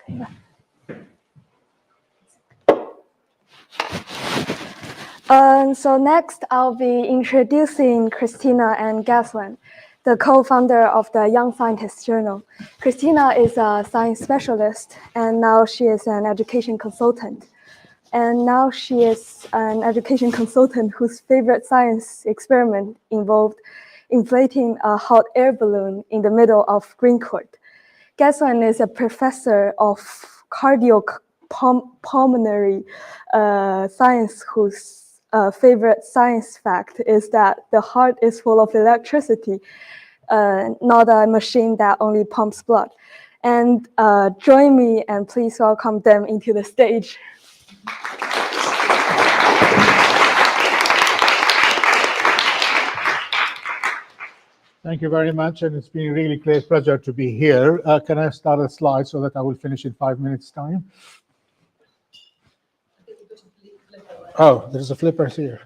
Yeah. So next, I'll be introducing Christina and Ghazwan, the co-founder of the Young Scientist Journal. Christina is a science specialist, and now she is an education consultant. And now she is an education consultant whose favorite science experiment involved inflating a hot air balloon in the middle of Green Court. Ghazwan is a professor of cardiopulmonary science whose favorite science fact is that the heart is full of electricity, not a machine that only pumps blood. And join me and please welcome them into the stage. Thank you very much, and it's been a really great pleasure to be here. Can I start a slide so that I will finish in 5 minutes' time? Oh, there's a flipper here.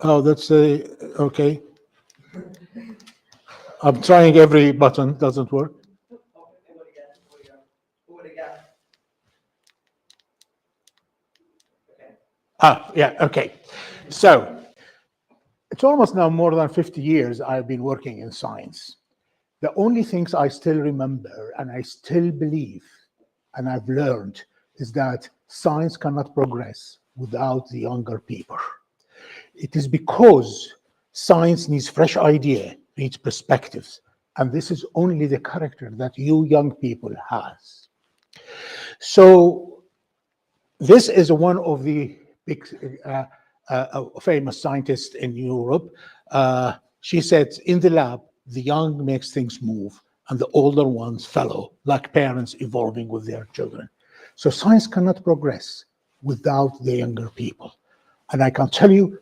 Oh, that's okay. I'm trying every button, doesn't work. Yeah, okay. So it's almost now more than 50 years I've been working in science. The only things I still remember and I still believe and I've learned is that science cannot progress without the younger people. It is because science needs fresh idea, needs perspectives, and this is only the character that you young people has. So this is one of the big famous scientists in Europe. She said, in the lab, the young makes things move and the older ones follow, like parents evolving with their children. So science cannot progress without the younger people. And I can tell you,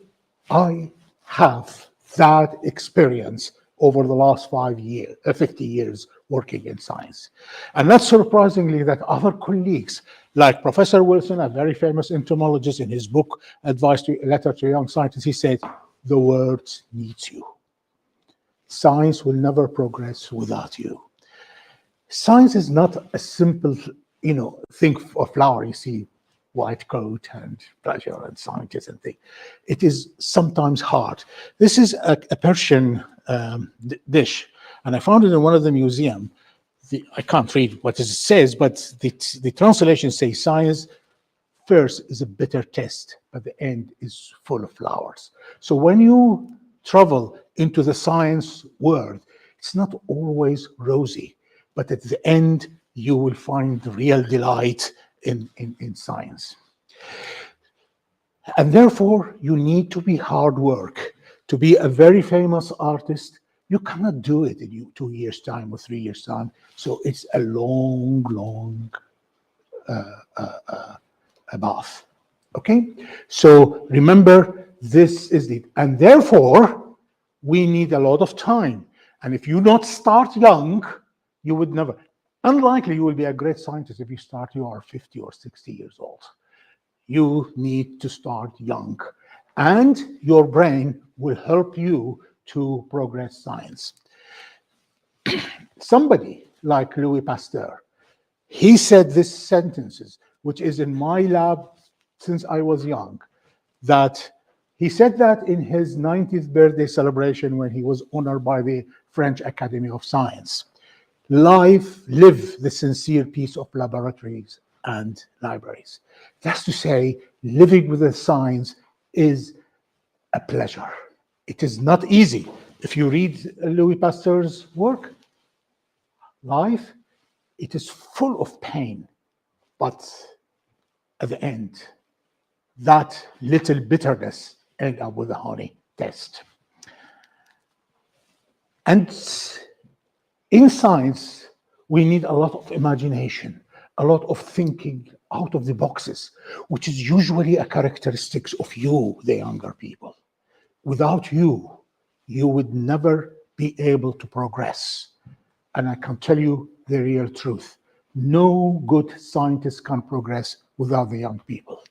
I have that experience over the last 50 years working in science. And not surprisingly that other colleagues, like Professor Wilson, a very famous entomologist, in his book, Letter to Young Scientists, he said, the world needs you. Science will never progress without you. Science is not a simple, thing of flower. You see white coat and pleasure and scientists and things. It is sometimes hard. This is a Persian dish, and I found it in one of the museum. I can't read what it says, but the translation says, science first is a bitter test, but the end is full of flowers. So when you travel into the science world, it's not always rosy, but at the end, you will find the real delight in science. And therefore, you need to be hard work. To be a very famous artist, you cannot do it in 2 years' time or 3 years' time. So it's a long path. Okay? So remember, this is it. And therefore, we need a lot of time. And if you not start young, you would never. Unlikely you will be a great scientist if you start, you are 50 or 60 years old. You need to start young. And your brain will help you to progress science. Somebody like Louis Pasteur, he said these sentences, which is in my lab since I was young, that he said that in his 90th birthday celebration when he was honored by the French Academy of Science. Live the sincere peace of laboratories and libraries. That's to say, living with the science is a pleasure. It is not easy. If you read Louis Pasteur's work, life, it is full of pain, but at the end, that little bitterness ends up with a honey taste. And in science, we need a lot of imagination, a lot of thinking out of the boxes, which is usually a characteristic of you, the younger people. Without you, you would never be able to progress. And I can tell you the real truth. No good scientist can progress without the young people.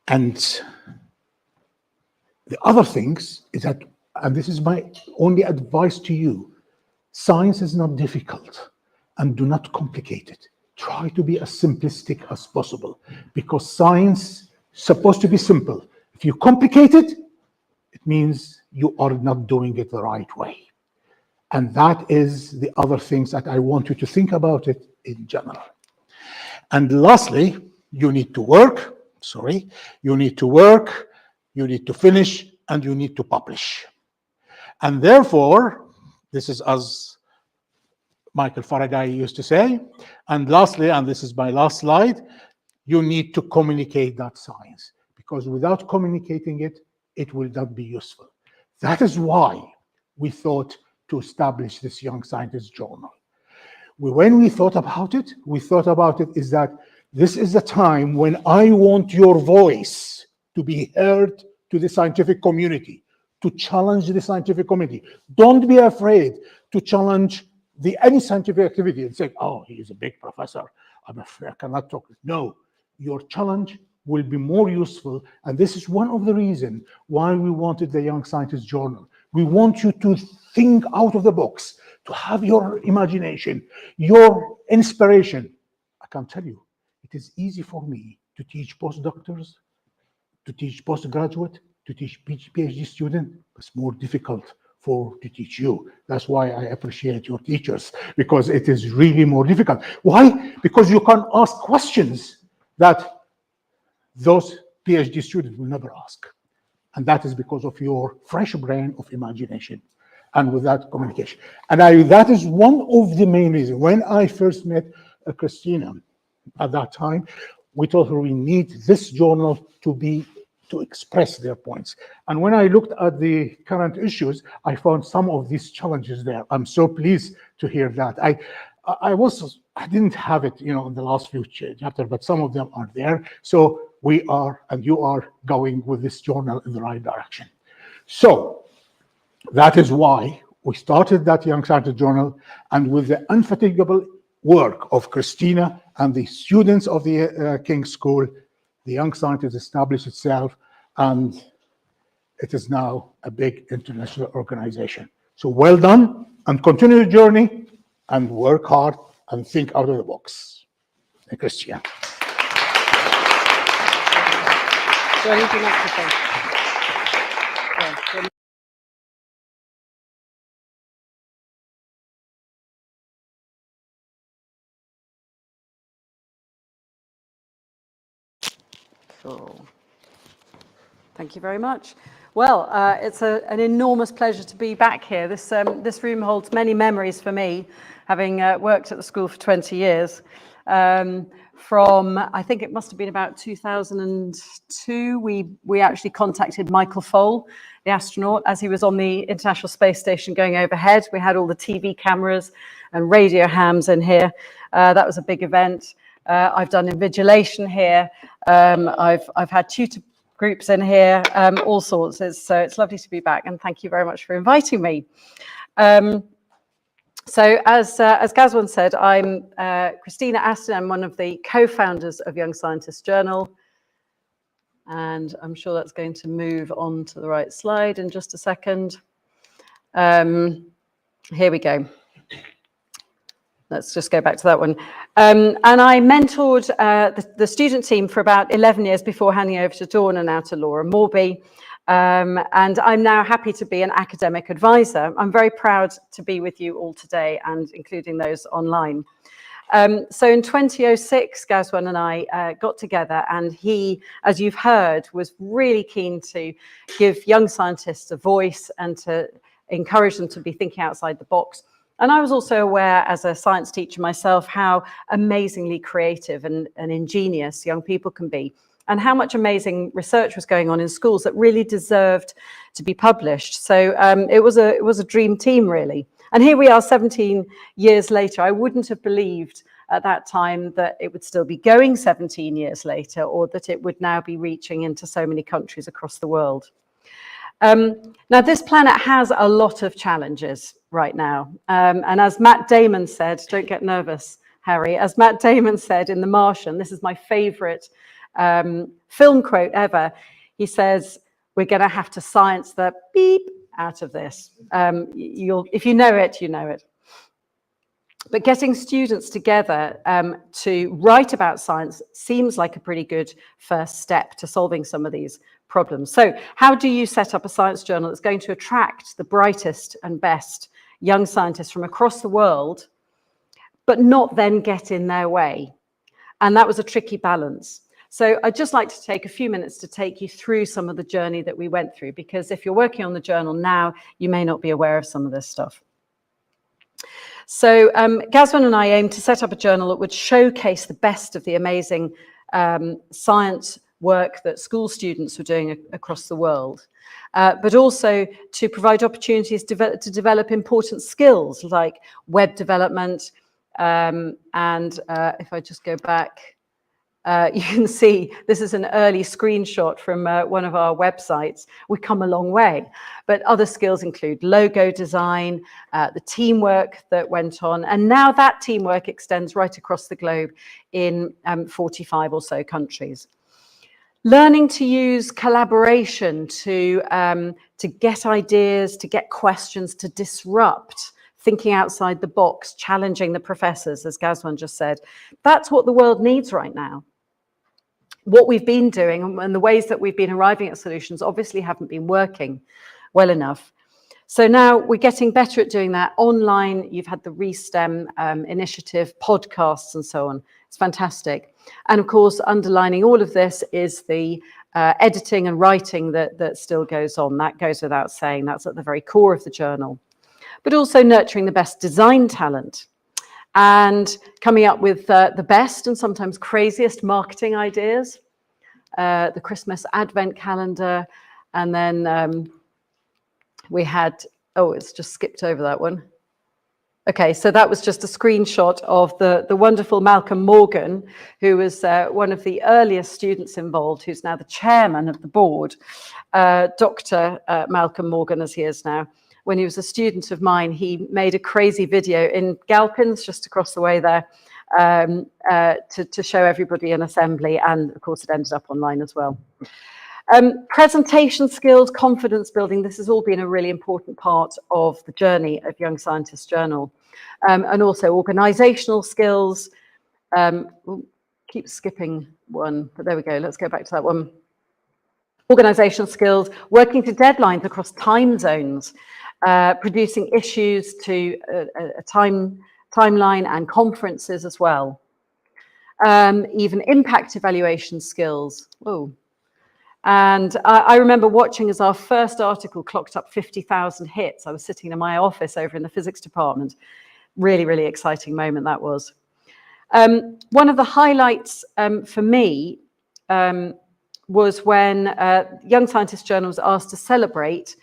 And the other things is that, and this is my only advice to you, science is not difficult, and do not complicate it. Try to be as simplistic as possible, because science is supposed to be simple. If you complicate it, it means you are not doing it the right way. And that is the other things that I want you to think about it in general. And lastly, you need to work, you need to finish, and you need to publish. And therefore, this is as Michael Faraday used to say, and lastly, and this is my last slide, you need to communicate that science, because without communicating it, it will not be useful. That is why we thought to establish this Young Scientist Journal. When we thought about it is that this is the time when I want your voice to be heard to the scientific community, to challenge the scientific community. Don't be afraid to challenge any scientific activity and say, oh, he is a big professor, I'm afraid I cannot talk. No, your challenge will be more useful. And this is one of the reasons why we wanted the Young Scientist Journal. We want you to think out of the box, to have your imagination, your inspiration. I can tell you, it is easy for me to teach postdoctors, to teach postgraduate, to teach PhD student. It's more difficult to teach you. That's why I appreciate your teachers, because it is really more difficult. Why? Because you can ask questions that those PhD students will never ask. And that is because of your fresh brain of imagination and with that communication. And that is one of the main reasons. When I first met Christina at that time, we told her we need this journal to express their points. And when I looked at the current issues, I found some of these challenges there. I'm so pleased to hear that. I didn't have it, in the last few chapters, but some of them are there. So we are, and you are going with this journal in the right direction. So that is why we started that Young Scientist Journal, and with the indefatigable work of Christina and the students of the King's School, the Young Scientist established itself, and it is now a big international organization. So well done, and continue the journey, and work hard, and think out of the box. And Christina. So anything else to say? Yeah. Cool. Thank you very much. Well, it's an enormous pleasure to be back here. This room holds many memories for me, having worked at the school for 20 years. From, I think it must have been about 2002, we actually contacted Michael Foale, the astronaut, as he was on the International Space Station going overhead. We had all the TV cameras and radio hams in here. That was a big event. I've done invigilation here. I've had tutor groups in here, all sorts. So it's lovely to be back, and thank you very much for inviting me. So as Ghazwan said, I'm Christina Astin. I'm one of the co-founders of Young Scientist Journal. And I'm sure that's going to move on to the right slide in just a second. Here we go. Let's just go back to that one. And I mentored the student team for about 11 years before handing over to Dawn and now to Laura Morby. And I'm now happy to be an academic advisor. I'm very proud to be with you all today, and including those online. So in 2006, Ghazwan and I got together, and he, as you've heard, was really keen to give young scientists a voice and to encourage them to be thinking outside the box. And I was also aware, as a science teacher myself, how amazingly creative and ingenious young people can be, and how much amazing research was going on in schools that really deserved to be published. So it was a dream team, really. And here we are 17 years later. I wouldn't have believed at that time that it would still be going 17 years later, or that it would now be reaching into so many countries across the world. Now, this planet has a lot of challenges right now. And as Matt Damon said, don't get nervous, Harry, as Matt Damon said in The Martian, this is my favorite film quote ever. He says, "We're going to have to science the beep out of this." If you know it, you know it. But getting students together to write about science seems like a pretty good first step to solving some of these problems. So how do you set up a science journal that's going to attract the brightest and best young scientists from across the world, but not then get in their way? And that was a tricky balance. So I'd just like to take a few minutes to take you through some of the journey that we went through, because if you're working on the journal now, you may not be aware of some of this stuff. So Ghazwan and I aimed to set up a journal that would showcase the best of the amazing science work that school students were doing across the world, but also to provide opportunities to develop important skills like web development. And if I just go back, you can see this is an early screenshot from one of our websites. We've come a long way, but other skills include logo design, the teamwork that went on, and now that teamwork extends right across the globe in 45 or so countries. Learning to use collaboration to get ideas, to get questions, to disrupt, thinking outside the box, challenging the professors, as Ghazwan just said. That's what the world needs right now. What we've been doing and the ways that we've been arriving at solutions obviously haven't been working well enough. So now we're getting better at doing that online. You've had the ReSTEM initiative, podcasts and so on. It's fantastic. And of course, underlining all of this is the editing and writing that still goes on. That goes without saying. That's at the very core of the journal. But also nurturing the best design talent and coming up with the best and sometimes craziest marketing ideas, the Christmas Advent calendar, and then we had, oh, it's just skipped over that one. Okay, so that was just a screenshot of the wonderful Malcolm Morgan, who was one of the earliest students involved, who's now the chairman of the board, Dr. Malcolm Morgan, as he is now. When he was a student of mine, he made a crazy video in Galpins, just across the way there, to show everybody an assembly, and of course it ended up online as well. Presentation skills, confidence building, this has all been a really important part of the journey of Young Scientist Journal. And also organizational skills. Keep skipping one, but there we go, let's go back to that one. Organizational skills, working to deadlines across time zones, producing issues to a timeline and conferences as well. Even impact evaluation skills. Whoa. And I remember watching as our first article clocked up 50,000 hits. I was sitting in my office over in the physics department. Really, really exciting moment that was. One of the highlights for me was when Young Scientist Journal was asked to celebrate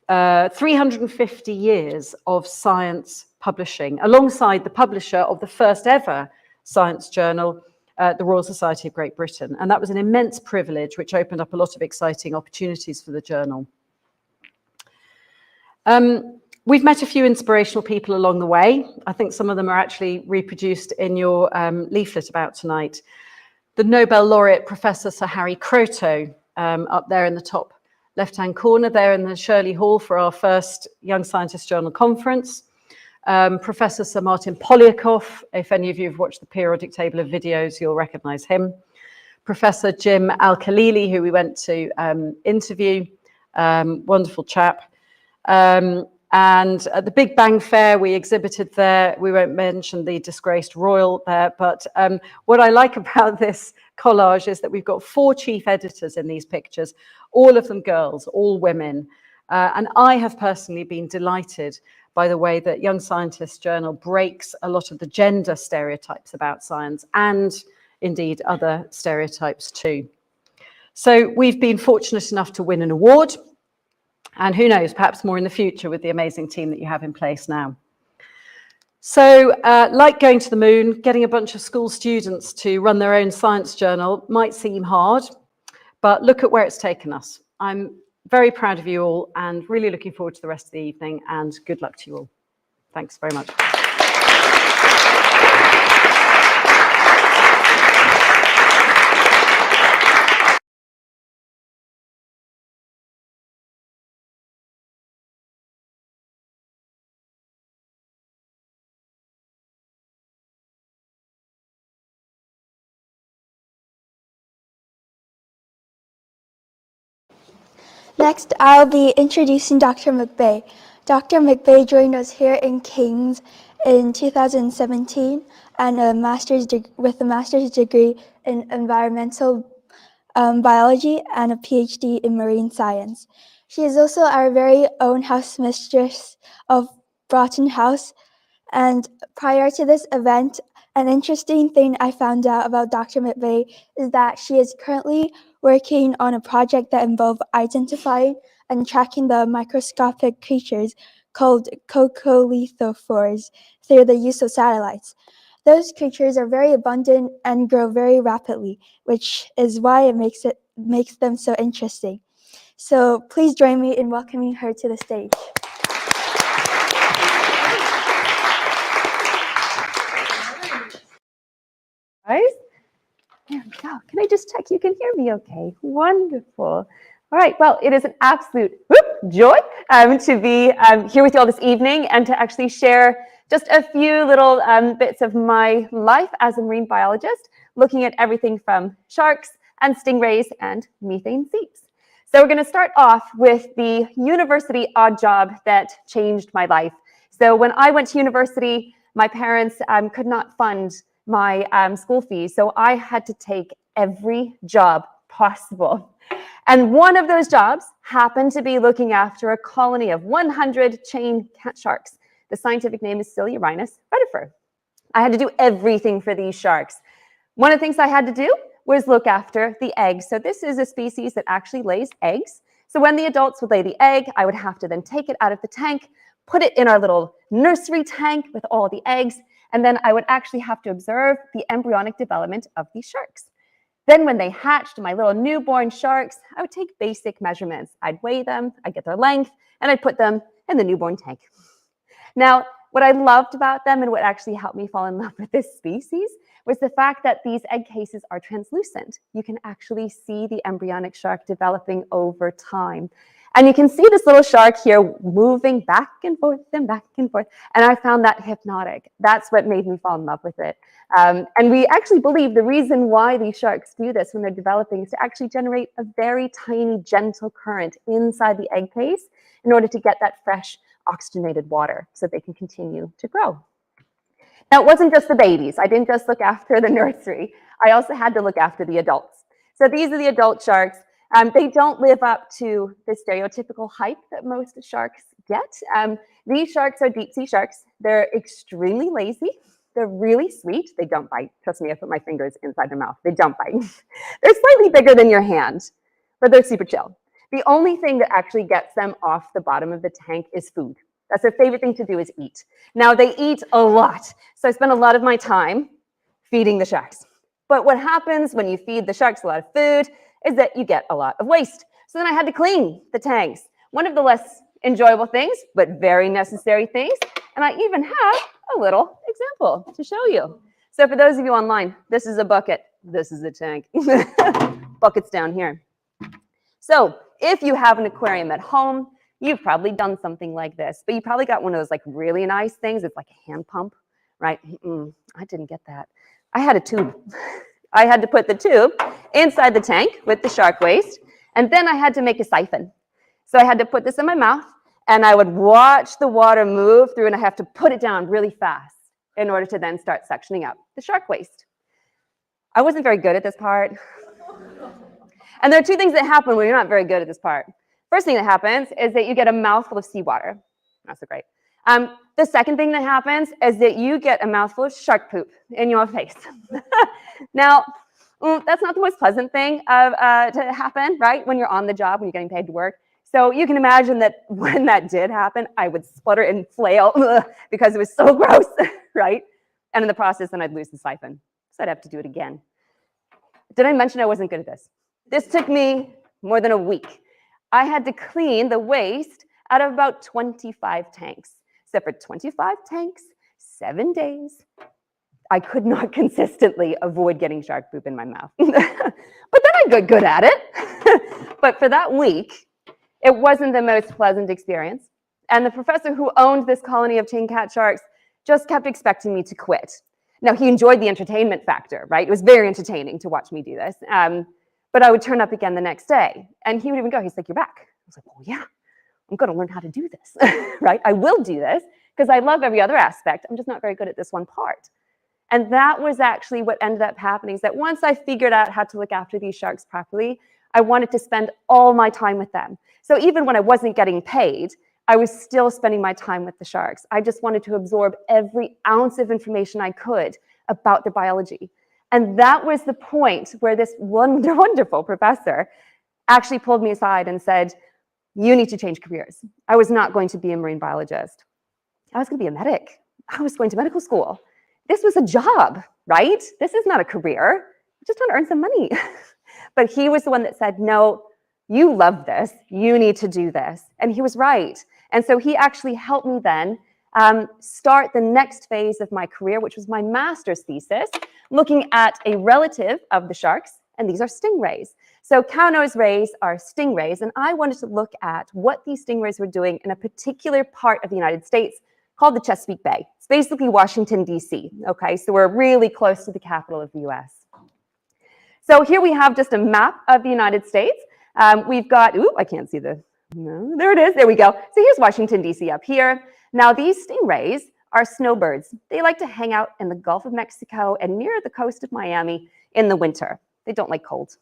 350 years of science publishing, alongside the publisher of the first ever science journal, the Royal Society of Great Britain. And that was an immense privilege, which opened up a lot of exciting opportunities for the journal. We've met a few inspirational people along the way. I think some of them are actually reproduced in your leaflet about tonight. The Nobel laureate, Professor Sir Harry Croteau, up there in the top left-hand corner there in the Shirley Hall for our first Young Scientist Journal conference. Professor Sir Martin Polyakov, if any of you have watched the periodic table of videos, you'll recognize him. Professor Jim Al-Khalili, who we went to interview, wonderful chap. And at the Big Bang Fair, we exhibited there. We won't mention the disgraced royal there, but what I like about this collage is that we've got 4 chief editors in these pictures, all of them girls, all women. And I have personally been delighted by the way that Young Scientist Journal breaks a lot of the gender stereotypes about science, and indeed other stereotypes too. So we've been fortunate enough to win an award, and who knows, perhaps more in the future with the amazing team that you have in place now. So like going to the moon, getting a bunch of school students to run their own science journal might seem hard, but look at where it's taken us. I'm very proud of you all and really looking forward to the rest of the evening, and good luck to you all. Thanks very much. Next, I'll be introducing Dr. McVeigh. Dr. McVeigh joined us here in King's in 2017 and with a master's degree in environmental biology and a PhD in marine science. She is also our very own house mistress of Broughton House. And prior to this event, an interesting thing I found out about Dr. McVeigh is that she is currently working on a project that involves identifying and tracking the microscopic creatures called coccolithophores through the use of satellites. Those creatures are very abundant and grow very rapidly, which is why it makes them so interesting. So please join me in welcoming her to the stage. Guys, there we go. Can I just check you can hear me okay? Wonderful. All right, well, it is an absolute joy to be here with you all this evening and to actually share just a few little bits of my life as a marine biologist, looking at everything from sharks and stingrays and methane seeps. So we're going to start off with the university odd job that changed my life. So when I went to university, my parents could not fund my school fees, so I had to take every job possible. And one of those jobs happened to be looking after a colony of 100 chain cat sharks. The scientific name is Silurhinus retifer. I had to do everything for these sharks. One of the things I had to do was look after the eggs. So this is a species that actually lays eggs. So when the adults would lay the egg, I would have to then take it out of the tank, put it in our little nursery tank with all the eggs, and then I would actually have to observe the embryonic development of these sharks. Then when they hatched, my little newborn sharks, I would take basic measurements. I'd weigh them, I'd get their length, and I'd put them in the newborn tank. Now, what I loved about them and what actually helped me fall in love with this species was the fact that these egg cases are translucent. You can actually see the embryonic shark developing over time. And you can see this little shark here moving back and forth and back and forth. And I found that hypnotic. That's what made me fall in love with it. And we actually believe the reason why these sharks do this when they're developing is to actually generate a very tiny, gentle current inside the egg case in order to get that fresh, oxygenated water so they can continue to grow. Now, it wasn't just the babies. I didn't just look after the nursery. I also had to look after the adults. So these are the adult sharks. They don't live up to the stereotypical hype that most sharks get. These sharks are deep sea sharks. They're extremely lazy. They're really sweet. They don't bite. Trust me, I put my fingers inside their mouth. They don't bite. They're slightly bigger than your hand, but they're super chill. The only thing that actually gets them off the bottom of the tank is food. That's their favorite thing to do is eat. Now, they eat a lot. So I spend a lot of my time feeding the sharks. But what happens when you feed the sharks a lot of food is that you get a lot of waste. So then I had to clean the tanks. One of the less enjoyable things, but very necessary things. And I even have a little example to show you. So for those of you online, this is a bucket. This is a tank. Bucket's down here. So if you have an aquarium at home, you've probably done something like this, but you probably got one of those like really nice things. It's like a hand pump, right? I didn't get that. I had a tube. I had to put the tube inside the tank with the shark waste, and then I had to make a siphon. So I had to put this in my mouth, and I would watch the water move through, and I have to put it down really fast in order to then start suctioning up the shark waste. I wasn't very good at this part. And there are two things that happen when you're not very good at this part. First thing that happens is that you get a mouthful of seawater. Not so great. The second thing that happens is that you get a mouthful of shark poop in your face. Now, that's not the most pleasant thing to happen, right? When you're on the job, when you're getting paid to work. So you can imagine that when that did happen, I would splutter and flail because it was so gross, right? And in the process, then I'd lose the siphon. So I'd have to do it again. Did I mention I wasn't good at this? This took me more than a week. I had to clean the waste out of about 25 tanks. So for 25 tanks, 7 days, I could not consistently avoid getting shark poop in my mouth. But then I got good at it. But for that week, it wasn't the most pleasant experience. And the professor who owned this colony of chain cat sharks just kept expecting me to quit. Now, he enjoyed the entertainment factor, right? It was very entertaining to watch me do this. But I would turn up again the next day, and he would even go, he's like, you're back. was like, well, yeah, I'm going to learn how to do this, right? I will do this because I love every other aspect. I'm just not very good at this one part. And that was actually what ended up happening, is that once I figured out how to look after these sharks properly, I wanted to spend all my time with them. So even when I wasn't getting paid, I was still spending my time with the sharks. I just wanted to absorb every ounce of information I could about their biology. And that was the point where this wonderful professor actually pulled me aside and said, you need to change careers. I was not going to be a marine biologist. I was going to be a medic. I was going to medical school. This was a job, right? This is not a career. I just want to earn some money. But he was the one that said, no, you love this. You need to do this. And he was right. And so he actually helped me then start the next phase of my career, which was my master's thesis, looking at a relative of the sharks, and these are stingrays. So cow-nosed rays are stingrays, and I wanted to look at what these stingrays were doing in a particular part of the United States called the Chesapeake Bay. It's basically Washington, D.C., okay? So we're really close to the capital of the U.S. So here we have just a map of the United States. We've got, ooh, I can't see the, no, there it is, there we go. So here's Washington, D.C. up here. Now these stingrays are snowbirds. They like to hang out in the Gulf of Mexico and near the coast of Miami in the winter. They don't like cold.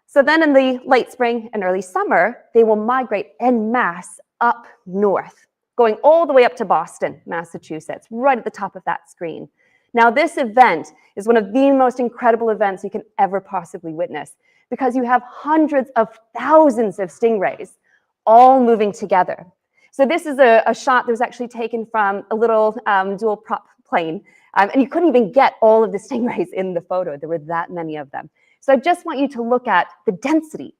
So then in the late spring and early summer, they will migrate en masse up north, going all the way up to Boston, Massachusetts, right at the top of that screen. Now this event is one of the most incredible events you can ever possibly witness, because you have hundreds of thousands of stingrays all moving together. So this is a shot that was actually taken from a little dual prop plane, and you couldn't even get all of the stingrays in the photo. There were that many of them. So I just want you to look at the density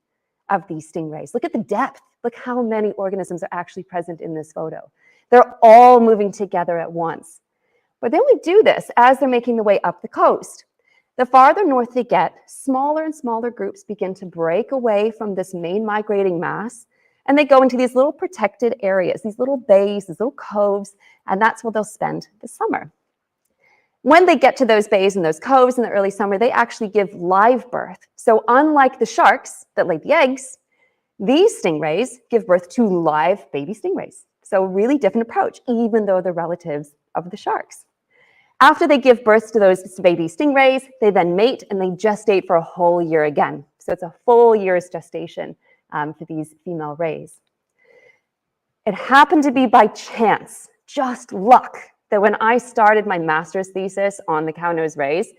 of these stingrays. Look at the depth. Look how many organisms are actually present in this photo. They're all moving together at once. But they only do this as they're making the way up the coast. The farther north they get, smaller and smaller groups begin to break away from this main migrating mass, and they go into these little protected areas, these little bays, these little coves, and that's where they'll spend the summer. When they get to those bays and those coves in the early summer, they actually give live birth. So unlike the sharks that lay the eggs, these stingrays give birth to live baby stingrays. So really different approach, even though they're relatives of the sharks. After they give birth to those baby stingrays, they then mate and they gestate for a whole year again. So it's a full year's gestation for these female rays. It happened to be by chance, just luck, that when I started my master's thesis on the cow-nosed rays,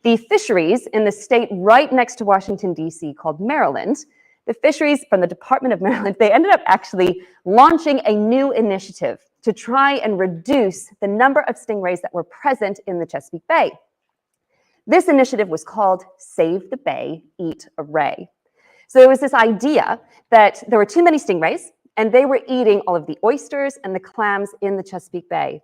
the fisheries in the state right next to Washington, D.C. called Maryland, the fisheries from the Department of Maryland, they ended up actually launching a new initiative to try and reduce the number of stingrays that were present in the Chesapeake Bay. This initiative was called Save the Bay, Eat a Ray. So there was this idea that there were too many stingrays, and they were eating all of the oysters and the clams in the Chesapeake Bay.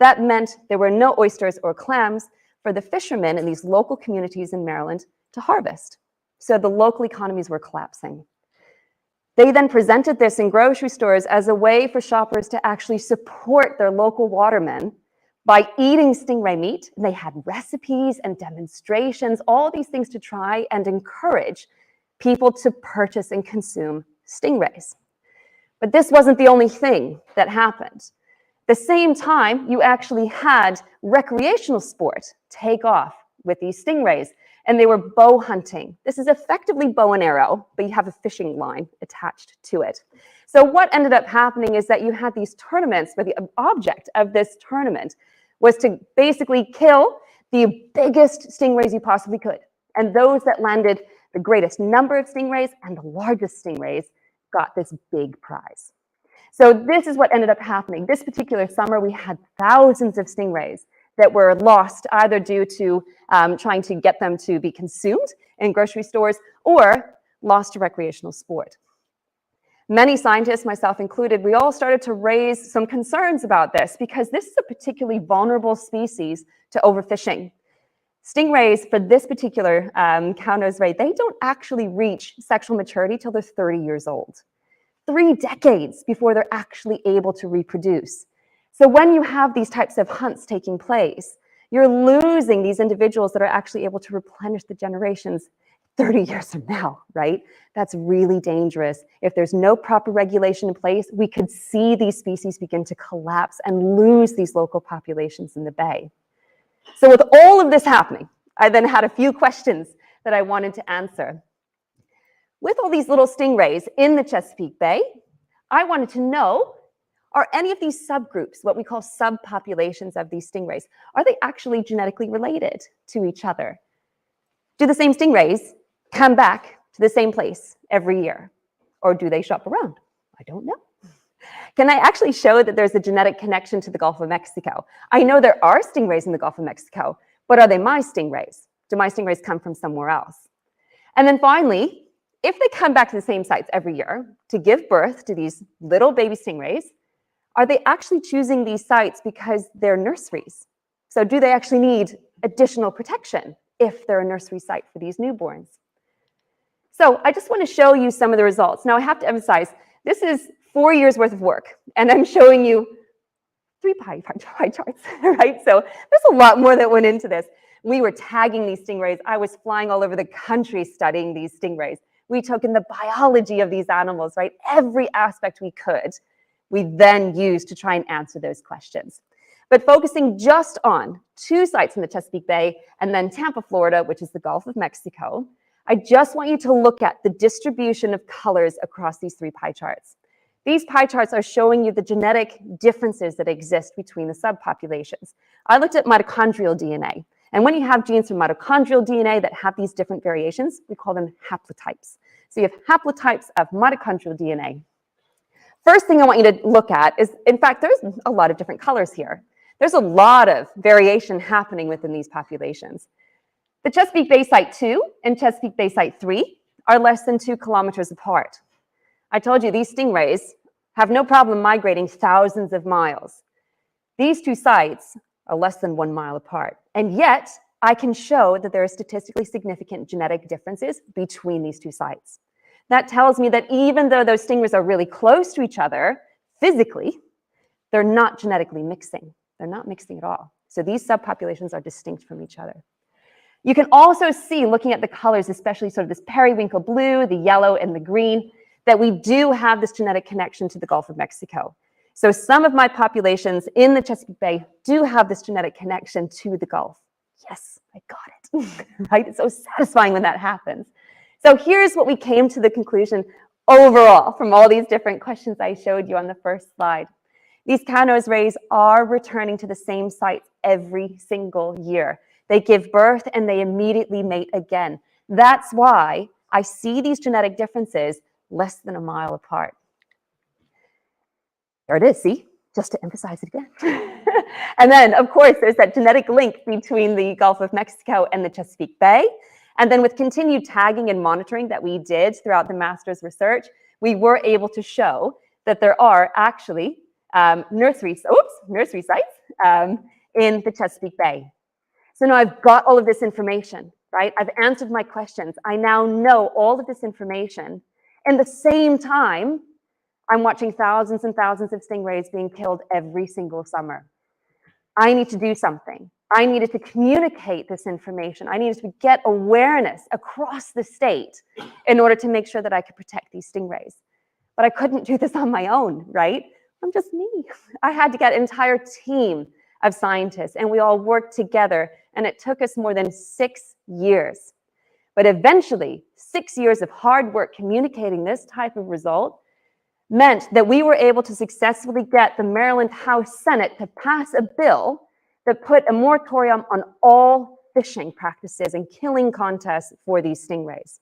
That meant there were no oysters or clams for the fishermen in these local communities in Maryland to harvest. So the local economies were collapsing. They then presented this in grocery stores as a way for shoppers to actually support their local watermen by eating stingray meat. They had recipes and demonstrations, all these things to try and encourage people to purchase and consume stingrays. But this wasn't the only thing that happened. At the same time, you actually had recreational sport take off with these stingrays, and they were bow hunting. This is effectively bow and arrow, but you have a fishing line attached to it. So what ended up happening is that you had these tournaments where the object of this tournament was to basically kill the biggest stingrays you possibly could. And those that landed the greatest number of stingrays and the largest stingrays got this big prize. So this is what ended up happening. This particular summer, we had thousands of stingrays that were lost either due to trying to get them to be consumed in grocery stores or lost to recreational sport. Many scientists, myself included, we all started to raise some concerns about this because this is a particularly vulnerable species to overfishing. Stingrays, for this particular cow-nosed ray, they don't actually reach sexual maturity till they're 30 years old. 3 decades before they're actually able to reproduce. So when you have these types of hunts taking place, you're losing these individuals that are actually able to replenish the generations 30 years from now, right? That's really dangerous. If there's no proper regulation in place, we could see these species begin to collapse and lose these local populations in the bay. So with all of this happening, I then had a few questions that I wanted to answer. With all these little stingrays in the Chesapeake Bay, I wanted to know, are any of these subgroups, what we call subpopulations of these stingrays, are they actually genetically related to each other? Do the same stingrays come back to the same place every year? Or do they shop around? I don't know. Can I actually show that there's a genetic connection to the Gulf of Mexico? I know there are stingrays in the Gulf of Mexico, but are they my stingrays? Do my stingrays come from somewhere else? And then finally, if they come back to the same sites every year to give birth to these little baby stingrays, are they actually choosing these sites because they're nurseries? So do they actually need additional protection if they're a nursery site for these newborns? So I just want to show you some of the results. Now I have to emphasize, this is 4 years worth of work, and I'm showing you 3 pie charts, right? So there's a lot more that went into this. We were tagging these stingrays. I was flying all over the country studying these stingrays. We took in the biology of these animals, right? Every aspect we could, we then used to try and answer those questions. But focusing just on 2 sites in the Chesapeake Bay and then Tampa, Florida, which is the Gulf of Mexico, I just want you to look at the distribution of colors across these 3 pie charts. These pie charts are showing you the genetic differences that exist between the subpopulations. I looked at mitochondrial DNA, and when you have genes from mitochondrial DNA that have these different variations, we call them haplotypes. So you have haplotypes of mitochondrial DNA. First thing I want you to look at is, in fact, there's a lot of different colors here. There's a lot of variation happening within these populations. The Chesapeake Bay Site 2 and Chesapeake Bay Site 3 are less than 2 kilometers apart. I told you these stingrays have no problem migrating thousands of miles. These 2 sites are less than 1 mile apart, and yet I can show that there are statistically significant genetic differences between these 2 sites. That tells me that even though those stingrays are really close to each other physically, they're not genetically mixing. They're not mixing at all. So these subpopulations are distinct from each other. You can also see, looking at the colors, especially sort of this periwinkle blue, the yellow, and the green, that we do have this genetic connection to the Gulf of Mexico. So some of my populations in the Chesapeake Bay do have this genetic connection to the Gulf. Yes, I got it, right? It's so satisfying when that happens. So here's what we came to the conclusion overall from all these different questions I showed you on the first slide. These cow-nose rays are returning to the same sites every single year. They give birth and they immediately mate again. That's why I see these genetic differences less than a mile apart. There it is, see? Just to emphasize it again. And then, of course, there's that genetic link between the Gulf of Mexico and the Chesapeake Bay. And then with continued tagging and monitoring that we did throughout the master's research, we were able to show that there are actually nursery sites in the Chesapeake Bay. So now I've got all of this information, right? I've answered my questions. I now know all of this information. And at the same time, I'm watching thousands and thousands of stingrays being killed every single summer. I need to do something. I needed to communicate this information. I needed to get awareness across the state in order to make sure that I could protect these stingrays. But I couldn't do this on my own, right? I'm just me. I had to get an entire team of scientists, and we all worked together, and it took us more than 6 years. But eventually, 6 years of hard work communicating this type of result meant that we were able to successfully get the Maryland House Senate to pass a bill that put a moratorium on all fishing practices and killing contests for these stingrays.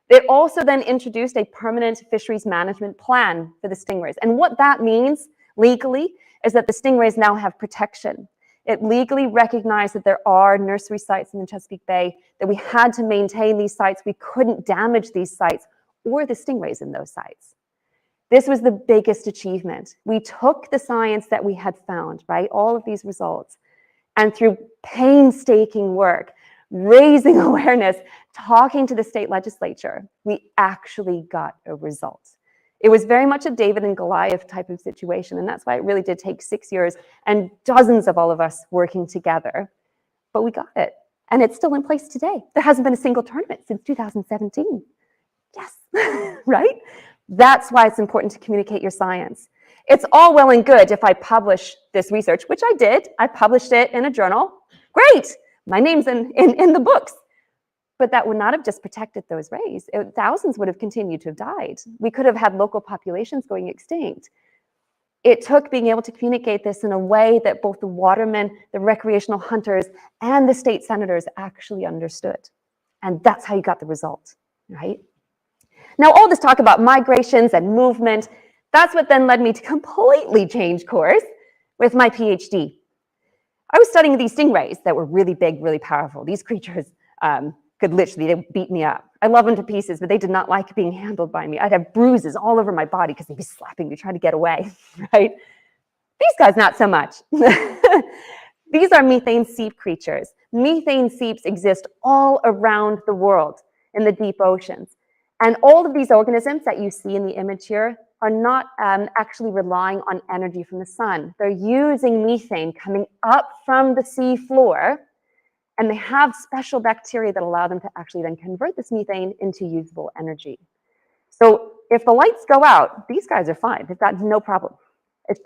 They also then introduced a permanent fisheries management plan for the stingrays. And what that means legally is that the stingrays now have protection. It legally recognized that there are nursery sites in the Chesapeake Bay, that we had to maintain these sites. We couldn't damage these sites or the stingrays in those sites. This was the biggest achievement. We took the science that we had found, right, all of these results, and through painstaking work, raising awareness, talking to the state legislature, we actually got a result. It was very much a David and Goliath type of situation, and that's why it really did take 6 years and dozens of all of us working together. But we got it, And it's still in place today. There hasn't been a single tournament since 2017. Yes, right? That's why it's important to communicate your science. It's all well and good if I publish this research, which I did. I published it in a journal. Great, my name's in the books. But that would not have just protected those rays. Thousands would have continued to have died. We could have had local populations going extinct. It took being able to communicate this in a way that both the watermen, the recreational hunters, and the state senators actually understood. And that's how you got the result, right? Now, all this talk about migrations and movement, that's what then led me to completely change course with my PhD. I was studying these stingrays that were really big, really powerful. These creatures could literally, they beat me up. I love them to pieces, but they did not like being handled by me. I'd have bruises all over my body because they'd be slapping me, trying to get away, right? These guys, not so much. These are methane seep creatures. Methane seeps exist all around the world in the deep oceans. And all of these organisms that you see in the image here are not actually relying on energy from the sun. They're using methane coming up from the sea floor, and they have special bacteria that allow them to actually then convert this methane into usable energy. So if the lights go out, these guys are fine. They've got no problem.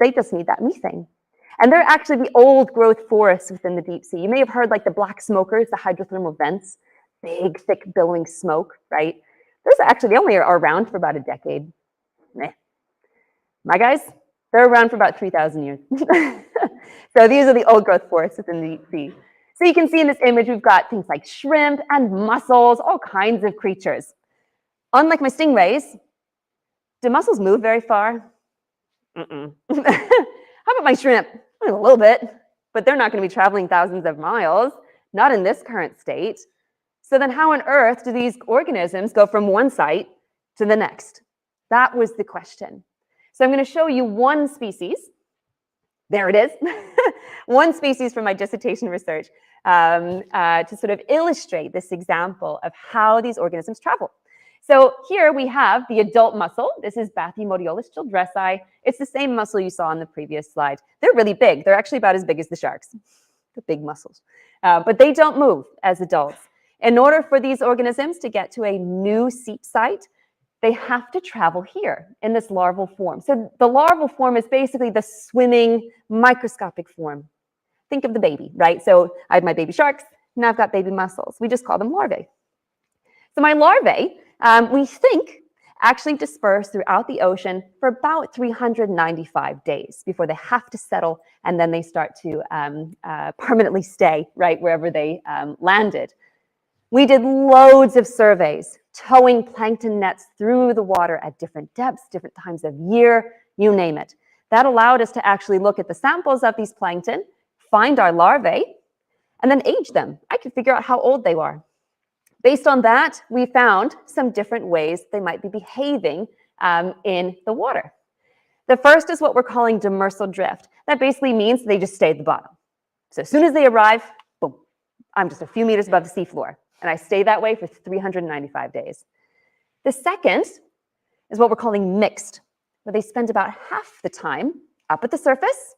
They just need that methane. And they're actually the old growth forests within the deep sea. You may have heard like the black smokers, the hydrothermal vents, big, thick billowing smoke, right? Those actually, they only are around for about a decade. Meh. My guys, they're around for about 3,000 years. So these are the old growth forests within the deep sea. So you can see in this image, we've got things like shrimp and mussels, all kinds of creatures. Unlike my stingrays, do mussels move very far? How about my shrimp? A little bit, but they're not going to be traveling thousands of miles, not in this current state. So then how on earth do these organisms go from one site to the next? That was the question. So I'm going to show you one species. There it is. One species from my dissertation research to sort of illustrate this example of how these organisms travel. So here we have the adult mussel. This is Bathymodiolus childressi. It's the same mussel you saw on the previous slide. They're really big. They're actually about as big as the sharks, the big mussels. But they don't move as adults. In order for these organisms to get to a new seep site, they have to travel here in this larval form. So the larval form is basically the swimming microscopic form. Think of the baby, right? So I have my baby sharks, now I've got baby mussels. We just call them larvae. So my larvae, we think, actually disperse throughout the ocean for about 395 days before they have to settle, and then they start to permanently stay right wherever they landed. We did loads of surveys, towing plankton nets through the water at different depths, different times of year, you name it. That allowed us to actually look at the samples of these plankton, find our larvae, and then age them. I could figure out how old they are. Based on that, we found some different ways they might be behaving in the water. The first is what we're calling demersal drift. That basically means they just stay at the bottom. So as soon as they arrive, boom, I'm just a few meters above the seafloor. And I stay that way for 395 days. The second is what we're calling mixed, where they spend about half the time up at the surface,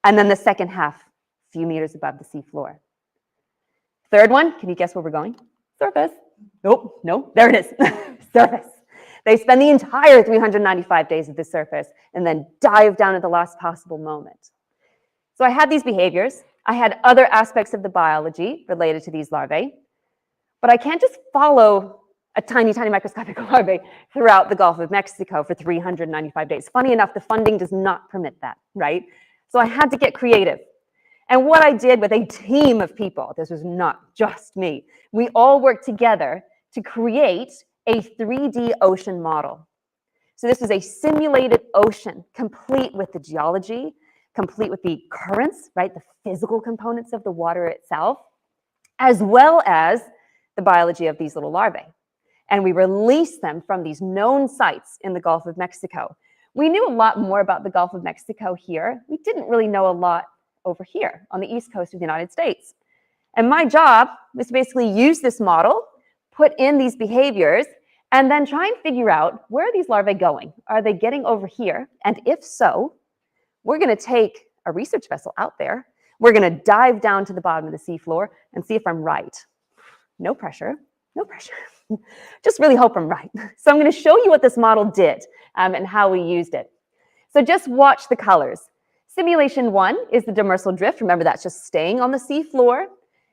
and then the second half a few meters above the seafloor. Third one, can you guess where we're going? Surface. Nope, no, there it is. Surface. They spend the entire 395 days at the surface and then dive down at the last possible moment. So I had these behaviors. I had other aspects of the biology related to these larvae, but I can't just follow a tiny, tiny microscopic larvae throughout the Gulf of Mexico for 395 days. Funny enough, the funding does not permit that, right? So I had to get creative. And what I did with a team of people, this was not just me, we all worked together to create a 3D ocean model. So this was a simulated ocean, complete with the geology, complete with the currents, right, the physical components of the water itself, as well as the biology of these little larvae. And we released them from these known sites in the Gulf of Mexico. We knew a lot more about the Gulf of Mexico here. We didn't really know a lot over here on the east coast of the United States. And my job was to basically use this model, put in these behaviors, and then try and figure out, where are these larvae going? Are they getting over here? And if so, we're going to take a research vessel out there. We're going to dive down to the bottom of the seafloor and see if I'm right. No pressure, no pressure. Just really hope I'm right. So I'm going to show you what this model did and how we used it. So just watch the colors. Simulation 1 is the demersal drift. Remember, that's just staying on the seafloor.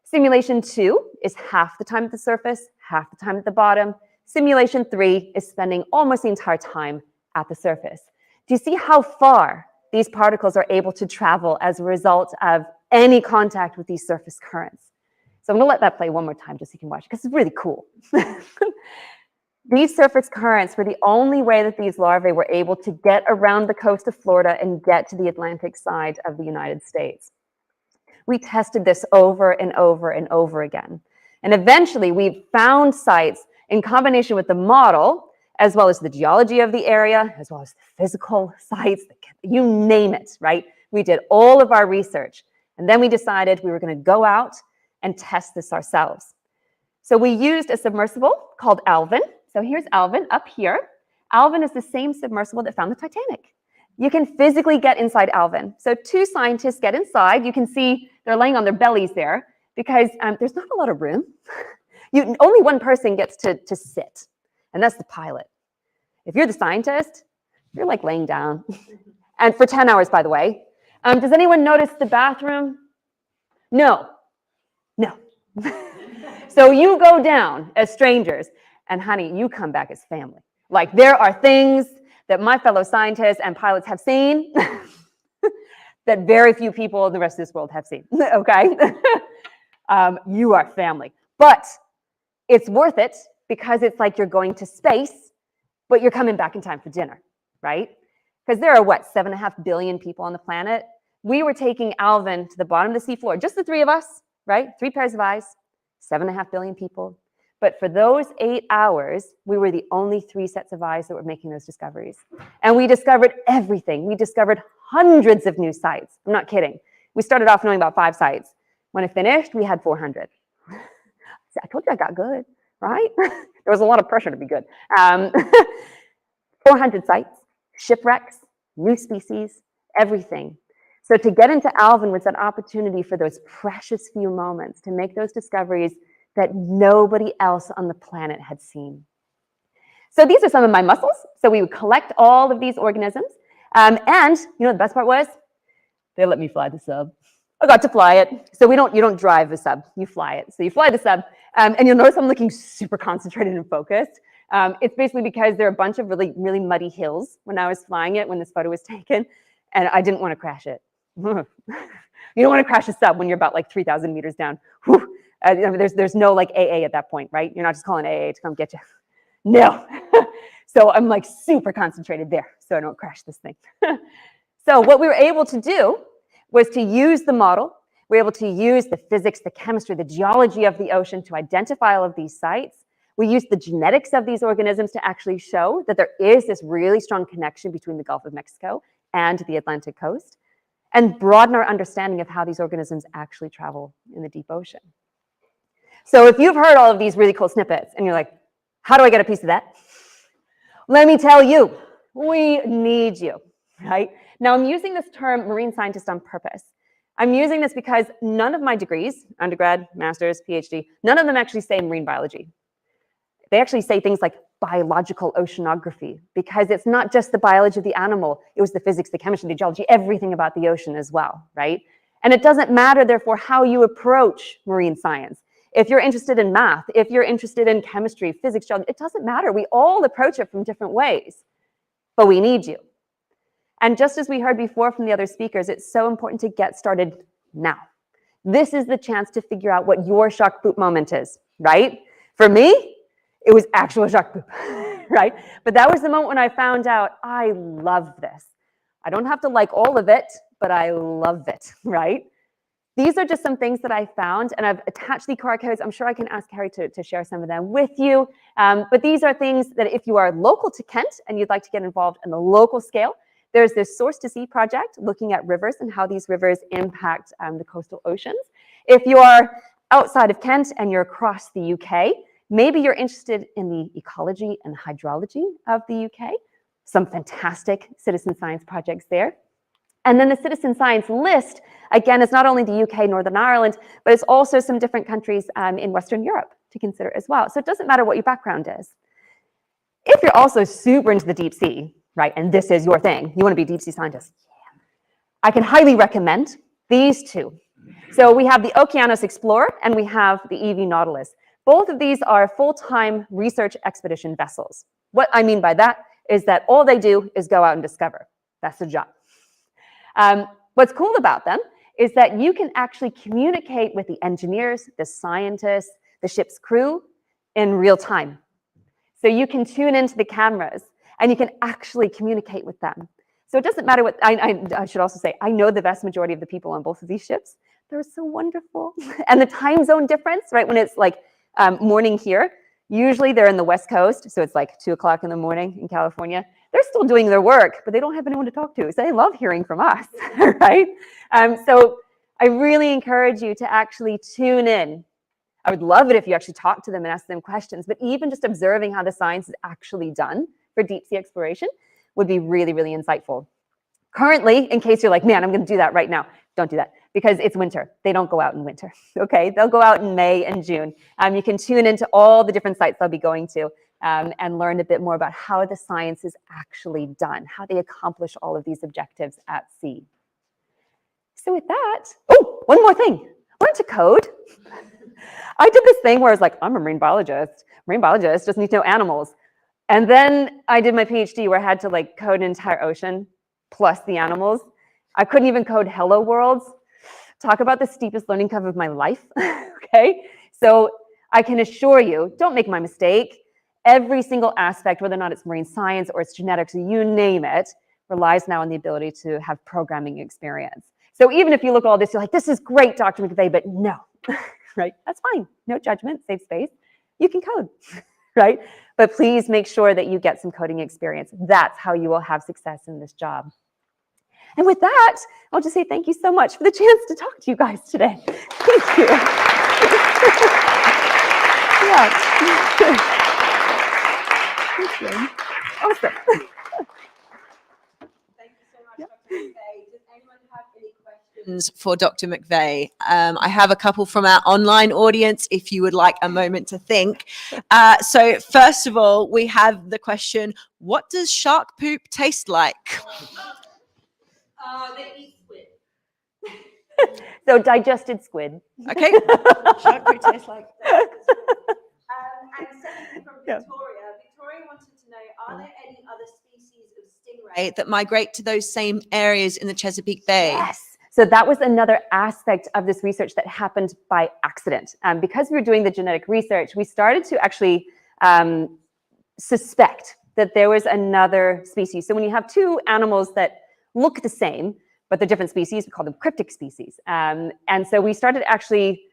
Simulation 2 is half the time at the surface, half the time at the bottom. Simulation 3 is spending almost the entire time at the surface. Do you see how far these particles are able to travel as a result of any contact with these surface currents? So I'm going to let that play one more time just so you can watch it, because it's really cool. These surface currents were the only way that these larvae were able to get around the coast of Florida and get to the Atlantic side of the United States. We tested this over and over and over again. And eventually we found sites in combination with the model, as well as the geology of the area, as well as the physical sites, you name it, right? We did all of our research. And then we decided we were going to go out and test this ourselves. So we used a submersible called Alvin. So here's Alvin up here. Alvin is the same submersible that found the Titanic. You can physically get inside Alvin. So 2 scientists get inside. You can see they're laying on their bellies there because there's not a lot of room. Only one person gets to sit, and that's the pilot. If you're the scientist, you're like laying down. And for 10 hours, by the way. Does anyone notice the bathroom? No. No. So you go down as strangers, and honey, you come back as family. Like, there are things that my fellow scientists and pilots have seen that very few people in the rest of this world have seen, okay? You are family. But it's worth it because it's like you're going to space, but you're coming back in time for dinner, right? Because there are, what, 7.5 billion people on the planet? We were taking Alvin to the bottom of the seafloor, just the 3 of us, right? 3 pairs of eyes, 7.5 billion people. But for those 8 hours, we were the only 3 sets of eyes that were making those discoveries. And we discovered everything. We discovered hundreds of new sites. I'm not kidding. We started off knowing about 5 sites. When I finished, we had 400. I told you I got good, right? There was a lot of pressure to be good. 400 sites, shipwrecks, new species, everything. So to get into Alvin was that opportunity for those precious few moments to make those discoveries that nobody else on the planet had seen. So these are some of my muscles. So we would collect all of these organisms. And you know, the best part was they let me fly the sub. I got to fly it. So you don't drive the sub, you fly it. So you fly the sub, and you'll notice I'm looking super concentrated and focused. It's basically because there are a bunch of really, really muddy hills when I was flying it, when this photo was taken, and I didn't want to crash it. You don't want to crash a sub when you're about like 3,000 meters down. There's no like AA at that point, right? You're not just calling AA to come get you. No. So I'm like super concentrated there so I don't crash this thing. So what we were able to do was to use the model. We were able to use the physics, the chemistry, the geology of the ocean to identify all of these sites. We used the genetics of these organisms to actually show that there is this really strong connection between the Gulf of Mexico and the Atlantic coast, and broaden our understanding of how these organisms actually travel in the deep ocean. So if you've heard all of these really cool snippets and you're like, how do I get a piece of that? Let me tell you, we need you, right? Now I'm using this term marine scientist on purpose. I'm using this because none of my degrees, undergrad, master's, PhD, none of them actually say marine biology. They actually say things like biological oceanography, because it's not just the biology of the animal, it was the physics, the chemistry, the geology, everything about the ocean as well, right? And it doesn't matter, therefore, how you approach marine science. If you're interested in math, if you're interested in chemistry, physics, geology, it doesn't matter. We all approach it from different ways, but we need you. And just as we heard before from the other speakers, it's so important to get started now. This is the chance to figure out what your shock poop moment is, right? For me, it was actual shock poop, right? But that was the moment when I found out I love this. I don't have to like all of it, but I love it, right? These are just some things that I found, and I've attached the QR codes. I'm sure I can ask Harry to share some of them with you. But these are things that if you are local to Kent and you'd like to get involved in the local scale, there's this Source to Sea project looking at rivers and how these rivers impact the coastal oceans. If you are outside of Kent and you're across the UK, maybe you're interested in the ecology and hydrology of the UK. Some fantastic citizen science projects there. And then the citizen science list, again, is not only the UK, Northern Ireland, but it's also some different countries in Western Europe to consider as well. So it doesn't matter what your background is. If you're also super into the deep sea, right, and this is your thing, you want to be a deep sea scientist, I can highly recommend these two. So we have the Okeanos Explorer and we have the EV Nautilus. Both of these are full-time research expedition vessels. What I mean by that is that all they do is go out and discover. That's the job. What's cool about them is that you can actually communicate with the engineers, the scientists, the ship's crew in real time. So you can tune into the cameras and you can actually communicate with them. So it doesn't matter what, I should also say, I know the vast majority of the people on both of these ships. They're so wonderful. And the time zone difference, right, when it's like morning here, usually they're in the West Coast, so it's like 2 o'clock in the morning in California. They're still doing their work, but they don't have anyone to talk to, so they love hearing from us, right? So I really encourage you to actually tune in. I would love it if you actually talk to them and ask them questions, but even just observing how the science is actually done for deep sea exploration would be really, really insightful. Currently, in case you're like, man, I'm going to do that right now, don't do that because it's winter. They don't go out in winter, okay? They'll go out in May and June. You can tune into all the different sites they'll be going to and learn a bit more about how the science is actually done, how they accomplish all of ththese objectives at sea. So with that, oh, one more thing, learn to code. I did this thing where I was like, I'm a marine biologist. Marine biologists just need to know animals. And then I did my PhD where I had to like code an entire ocean plus the animals. I couldn't even code hello worlds. Talk about the steepest learning curve of my life, okay? So I can assure you, don't make my mistake. Every single aspect, whether or not it's marine science or it's genetics, or you name it, relies now on the ability to have programming experience. So even if you look at all this, you're like, this is great, Dr. McVeigh, but no, right? That's fine. No judgment, save space. You can code, right? But please make sure that you get some coding experience. That's how you will have success in this job. And with that, I'll just say thank you so much for the chance to talk to you guys today. Thank you. Yeah. Thank you. Awesome. Thank you so much, Dr. McVeigh. Does anyone have any questions for Dr. McVeigh? I have a couple from our online audience if you would like a moment to think. So first of all, we have the question, what does shark poop taste like? They eat squid. So digested squid. Okay. Shark poop tastes like and secondly from Victoria. Victoria wanted to know, are there any other species of stingray that migrate to those same areas in the Chesapeake Bay? Yes. So that was another aspect of this research that happened by accident. Because we were doing the genetic research, we started to actually suspect that there was another species. So when you have two animals that look the same, but they're different species, we call them cryptic species. And so we started to actually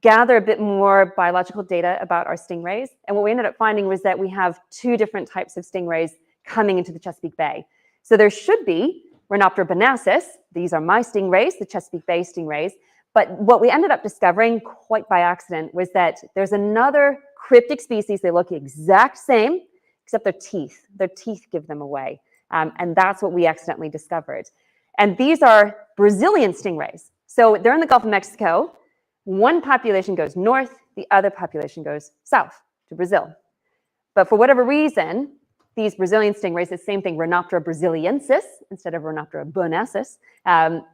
gather a bit more biological data about our stingrays. And what we ended up finding was that we have two different types of stingrays coming into the Chesapeake Bay. So there should be Rhinoptera bonasus. These are my stingrays, the Chesapeake Bay stingrays. But what we ended up discovering quite by accident was that there's another cryptic species. They look the exact same, except their teeth give them away. And that's what we accidentally discovered. And these are Brazilian stingrays. So they're in the Gulf of Mexico. One population goes north, the other population goes south to Brazil. But for whatever reason, these Brazilian stingrays, the same thing, Rhinoptera brasiliensis instead of Rhinoptera bonasus,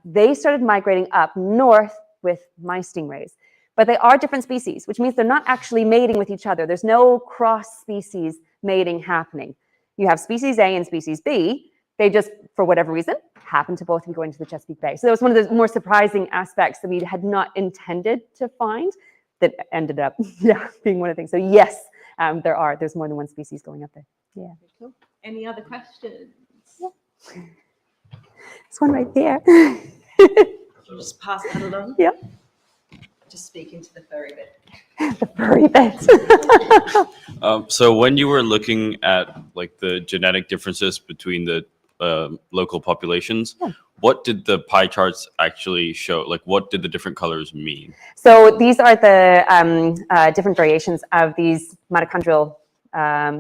they started migrating up north with my stingrays. But they are different species, which means they're not actually mating with each other. There's no cross-species mating happening. You have species A and species B. They just, for whatever reason, happen to both be going to the Chesapeake Bay. So that was one of the more surprising aspects that we had not intended to find that ended up being one of the things. So yes, there's more than one species going up there. Yeah. Cool. Any other questions? Yeah. There's one right there. Just pass that along. Yeah. Just speaking to the furry bit. The furry bit. So when you were looking at like the genetic differences between the local populations, what did the pie charts actually show? Like, what did the different colors mean? So these are the different variations of these mitochondrial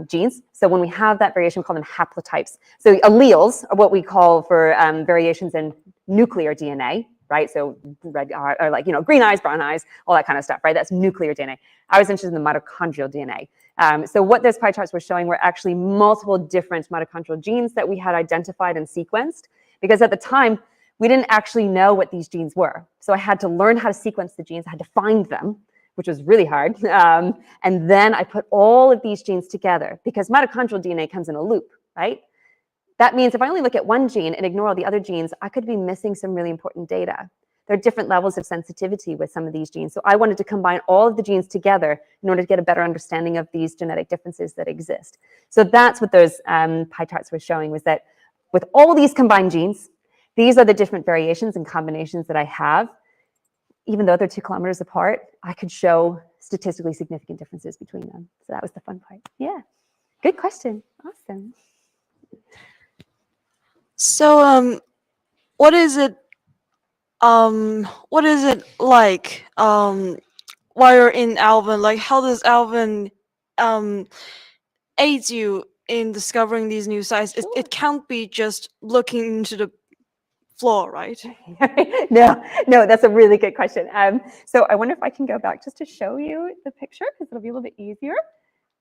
genes. So when we have that variation, we call them haplotypes. So alleles are what we call for variations in nuclear DNA, right? So red or like, green eyes, brown eyes, all that kind of stuff, right? That's nuclear DNA. I was interested in the mitochondrial DNA. So what those pie charts were showing were actually multiple different mitochondrial genes that we had identified and sequenced, because at the time, we didn't actually know what these genes were. So I had to learn how to sequence the genes. I had to find them, which was really hard. And then I put all of these genes together, because mitochondrial DNA comes in a loop, right? That means if I only look at one gene and ignore all the other genes, I could be missing some really important data. There are different levels of sensitivity with some of these genes. So I wanted to combine all of the genes together in order to get a better understanding of these genetic differences that exist. So that's what those pie charts were showing, was that with all these combined genes, these are the different variations and combinations that I have. Even though they're 2 kilometers apart, I could show statistically significant differences between them. So that was the fun part. Yeah, good question. Awesome. So, what is it like while you're in Alvin? Like, how does Alvin aid you in discovering these new sites? It can't be just looking into the floor, right? No, that's a really good question. So I wonder if I can go back just to show you the picture, because it'll be a little bit easier.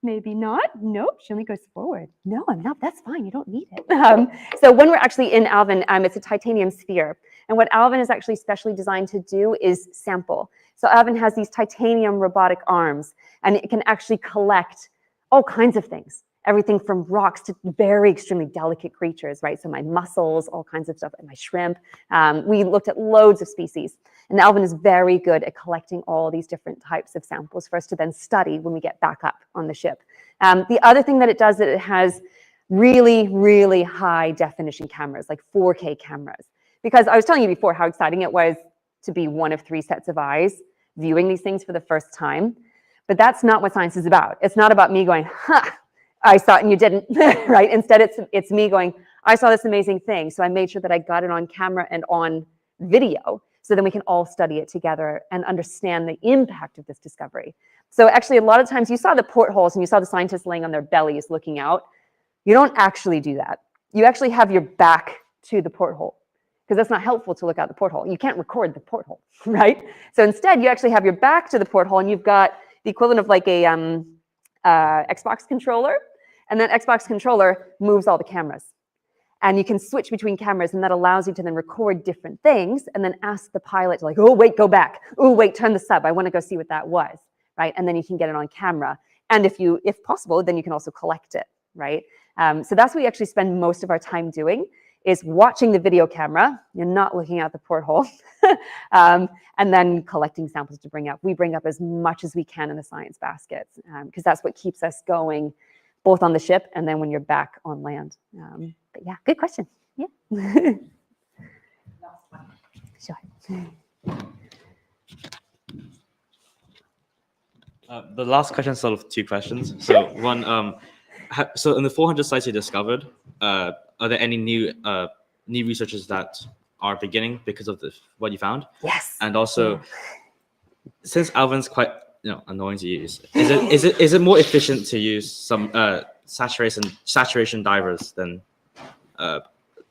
Maybe not. Nope, she only goes forward. No, I'm not. That's fine. You don't need it. So when we're actually in Alvin, it's a titanium sphere. And what Alvin is actually specially designed to do is sample. So Alvin has these titanium robotic arms, and it can actually collect all kinds of things. Everything from rocks to very extremely delicate creatures, right? So my mussels, all kinds of stuff, and my shrimp. We looked at loads of species. And Alvin is very good at collecting all these different types of samples for us to then study when we get back up on the ship. The other thing that it does is that it has really, really high definition cameras, like 4K cameras. Because I was telling you before how exciting it was to be one of 3 sets of eyes viewing these things for the first time. But that's not what science is about. It's not about me going, I saw it and you didn't, right? Instead, it's me going, I saw this amazing thing. So I made sure that I got it on camera and on video, so then we can all study it together and understand the impact of this discovery. So actually, a lot of times you saw the portholes and you saw the scientists laying on their bellies looking out. You don't actually do that. You actually have your back to the porthole, because that's not helpful to look out the porthole. You can't record the porthole, right? So instead, you actually have your back to the porthole, and you've got the equivalent of like a Xbox controller, and that Xbox controller moves all the cameras. And you can switch between cameras, and that allows you to then record different things and then ask the pilot to like, oh, wait, go back. Oh, wait, turn the sub. I want to go see what that was, right? And then you can get it on camera. And if possible, then you can also collect it, right? So that's what we actually spend most of our time doing, is watching the video camera. You're not looking out the porthole, and then collecting samples to bring up. We bring up as much as we can in the science baskets, because that's what keeps us going, both on the ship and then when you're back on land. But yeah, good question. Yeah. Sure. The last question is sort of 2 questions. So one, so in the 400 sites you discovered, are there any new researches that are beginning because of what you found? Yes. And also, since Alvin's quite annoying to use, is it more efficient to use some saturation divers than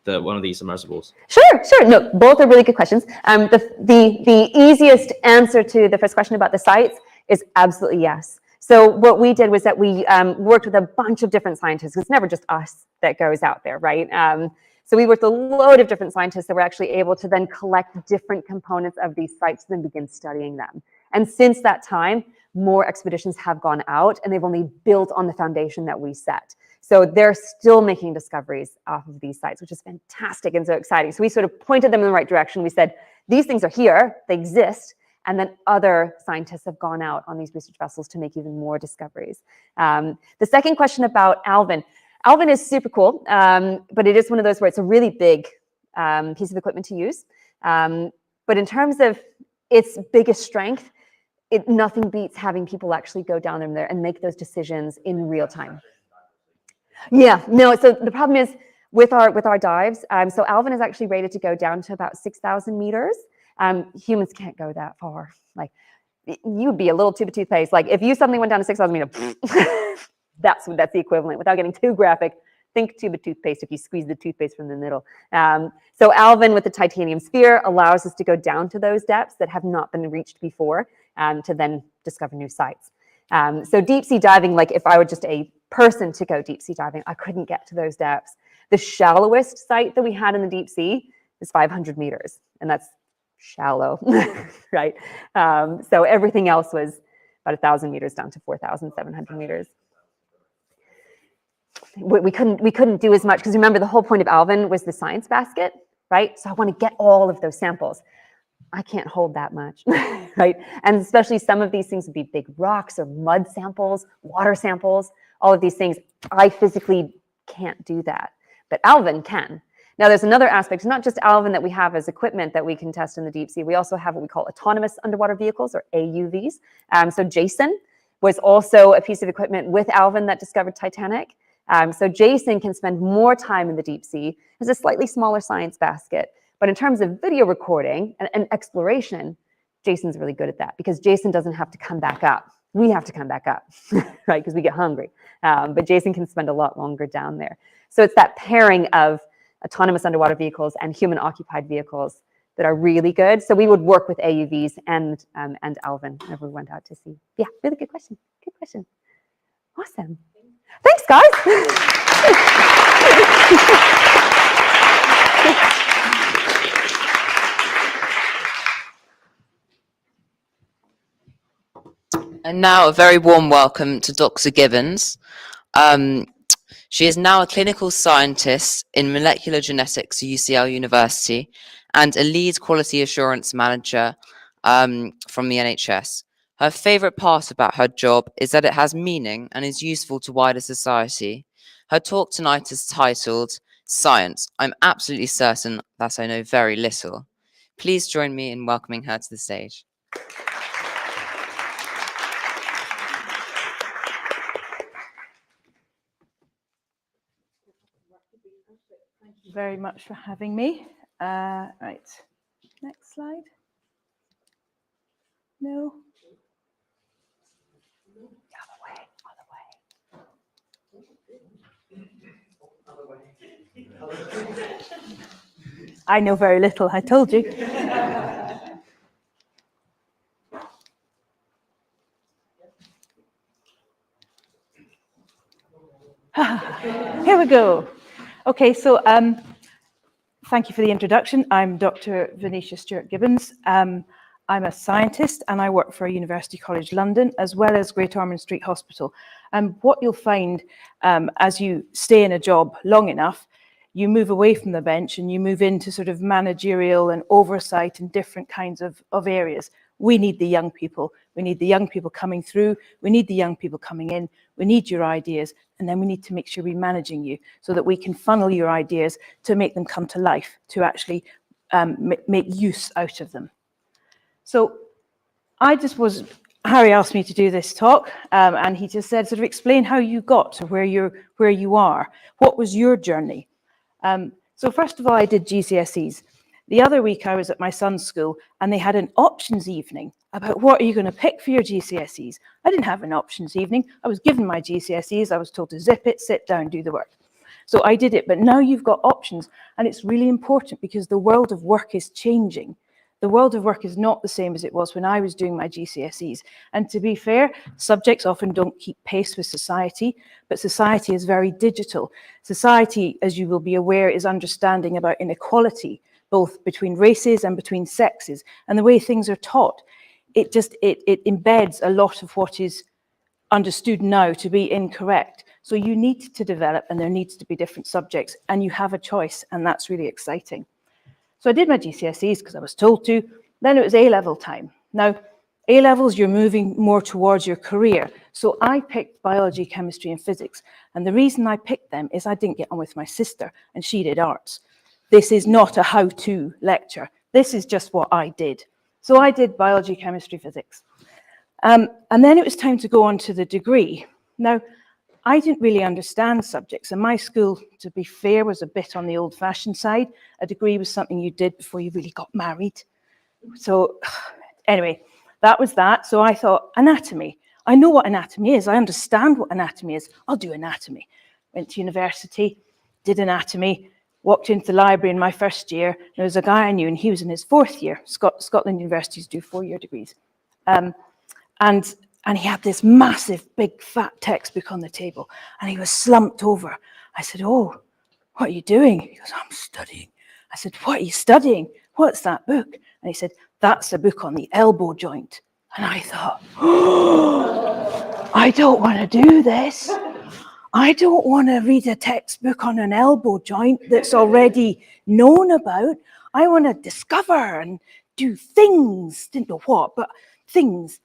one of these submersibles? Sure. No, both are really good questions. The easiest answer to the first question about the sites is absolutely yes. So what we did was that we worked with a bunch of different scientists. It's never just us that goes out there, right? So we worked with a load of different scientists that were actually able to then collect different components of these sites and then begin studying them. And since that time, more expeditions have gone out, and they've only built on the foundation that we set. So they're still making discoveries off of these sites, which is fantastic and so exciting. So we sort of pointed them in the right direction. We said, these things are here, they exist. And then other scientists have gone out on these research vessels to make even more discoveries. The second question about Alvin. Alvin is super cool, but it is one of those where it's a really big piece of equipment to use. But in terms of its biggest strength, nothing beats having people actually go down there and make those decisions in real time. Yeah, no, so the problem is with our dives, so Alvin is actually rated to go down to about 6,000 meters. Humans can't go that far. Like, you'd be a little tube of toothpaste. Like, if you suddenly went down to 6,000 meters, that's the equivalent. Without getting too graphic, think tube of toothpaste if you squeeze the toothpaste from the middle. So Alvin with the titanium sphere allows us to go down to those depths that have not been reached before to then discover new sites. So deep sea diving, like if I were just a person to go deep sea diving, I couldn't get to those depths. The shallowest site that we had in the deep sea is 500 meters, and that's shallow, right? So everything else was about 1,000 meters down to 4,700 meters. We couldn't do as much because remember the whole point of Alvin was the science basket, right? So I want to get all of those samples. I can't hold that much, right? And especially some of these things would be big rocks or mud samples, water samples, all of these things. I physically can't do that, but Alvin can. Now there's another aspect, not just Alvin that we have as equipment that we can test in the deep sea. We also have what we call autonomous underwater vehicles or AUVs. So Jason was also a piece of equipment with Alvin that discovered Titanic. So Jason can spend more time in the deep sea. It's a slightly smaller science basket. But in terms of video recording and exploration, Jason's really good at that because Jason doesn't have to come back up. We have to come back up, right? Because we get hungry. But Jason can spend a lot longer down there. So it's that pairing of autonomous underwater vehicles and human-occupied vehicles that are really good. So we would work with AUVs and Alvin whenever we went out to sea. Yeah, really good question. Good question. Awesome. Thanks, guys. And now a very warm welcome to Dr. Gibbons. She is now a clinical scientist in molecular genetics at UCL University and a lead quality assurance manager from the NHS. Her favourite part about her job is that it has meaning and is useful to wider society. Her talk tonight is titled, Science. I'm absolutely certain that I know very little. Please join me in welcoming her to the stage. Thank you very much for having me. Right, next slide. No. Other way. I know very little, I told you. Here we go. Okay, so thank you for the introduction. I'm Dr. Vaneesha Gibbons. I'm a scientist and I work for University College London as well as Great Ormond Street Hospital. And what you'll find as you stay in a job long enough, you move away from the bench and you move into sort of managerial and oversight in different kinds of areas. We need the young people. We need the young people coming through. We need the young people coming in. We need your ideas. And then we need to make sure we're managing you so that we can funnel your ideas to make them come to life, to actually make use out of them. So Harry asked me to do this talk, and he just said, sort of explain how you got to where you are. What was your journey? So first of all, I did GCSEs. The other week I was at my son's school and they had an options evening about what are you going to pick for your GCSEs. I didn't have an options evening. I was given my GCSEs. I was told to zip it, sit down, do the work. So I did it, but now you've got options and it's really important because the world of work is changing. The world of work is not the same as it was when I was doing my GCSEs. And to be fair, subjects often don't keep pace with society, but society is very digital. Society, as you will be aware, is understanding about inequality, both between races and between sexes, and the way things are taught. It embeds a lot of what is understood now to be incorrect. So you need to develop, and there needs to be different subjects, and you have a choice, and that's really exciting. So I did my GCSEs because I was told to. Then it was A-level time. Now, A-levels, you're moving more towards your career. So I picked biology, chemistry, and physics. And the reason I picked them is I didn't get on with my sister, and she did arts. This is not a how-to lecture. This is just what I did. So I did biology, chemistry, physics. And then it was time to go on to the degree. Now, I didn't really understand subjects, and my school, to be fair, was a bit on the old-fashioned side. A degree was something you did before you really got married. So anyway, that was that. So I thought, anatomy. I know what anatomy is. I understand what anatomy is. I'll do anatomy. Went to university. did anatomy, walked into the library in my first year. There was a guy I knew, and he was in his fourth year. Scotland universities do 4-year degrees. And he had this massive, big, fat textbook on the table, and he was slumped over. I said, "Oh, what are you doing?" He goes, "I'm studying." I said, "What are you studying? What's that book?" And he said, "That's a book on the elbow joint." And I thought, "Oh, I don't want to do this. I don't want to read a textbook on an elbow joint that's already known about. I want to discover and do things." Didn't know what, but things.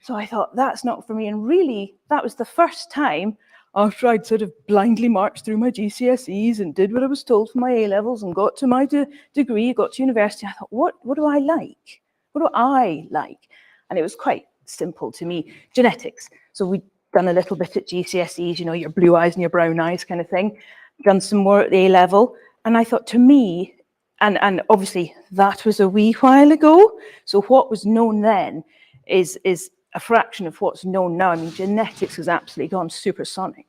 So I thought, that's not for me. And really, that was the first time, after I'd sort of blindly marched through my GCSEs and did what I was told for my A-levels and got to my degree, got to university, I thought, what do I like? What do I like? And it was quite simple to me. Genetics. So we'd done a little bit at GCSEs, you know, your blue eyes and your brown eyes kind of thing. Done some more at the A-level. And I thought, to me, and obviously that was a wee while ago, so what was known then is a fraction of what's known now. I mean, genetics has absolutely gone supersonic.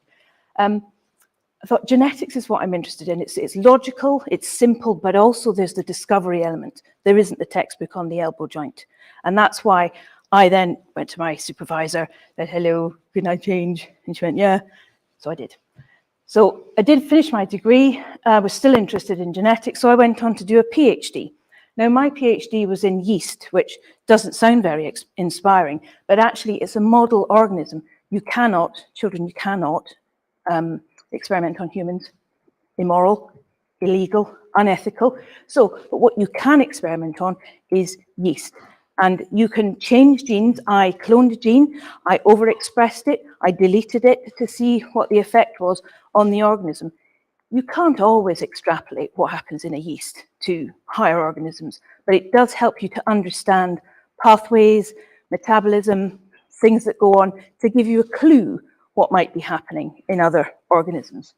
I thought genetics is what I'm interested in. It's logical, it's simple, but also there's the discovery element. There isn't the textbook on the elbow joint. And that's why I then went to my supervisor, said, "Hello, can I change?" And she went, "Yeah." So I did. So I did finish my degree. I was still interested in genetics, so I went on to do a PhD. Now, my PhD was in yeast, which doesn't sound very inspiring, but actually it's a model organism. You cannot, children, you cannot experiment on humans. Immoral, illegal, unethical. So, but what you can experiment on is yeast. And you can change genes. I cloned a gene, I overexpressed it, I deleted it to see what the effect was on the organism. You can't always extrapolate what happens in a yeast to higher organisms, but it does help you to understand pathways, metabolism, things that go on, to give you a clue what might be happening in other organisms.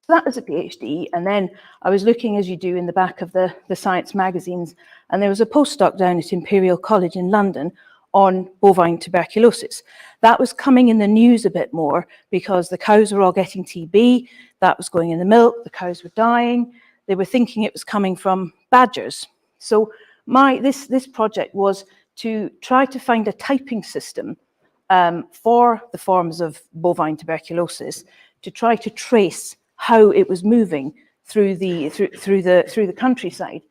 So that was a PhD, and then I was looking, as you do, in the back of the science magazines, and there was a postdoc down at Imperial College in London on bovine tuberculosis. That was coming in the news a bit more because the cows were all getting TB, that was going in the milk, the cows were dying. They were thinking it was coming from badgers. So this project was to try to find a typing system for the forms of bovine tuberculosis, to try to trace how it was moving through the countryside.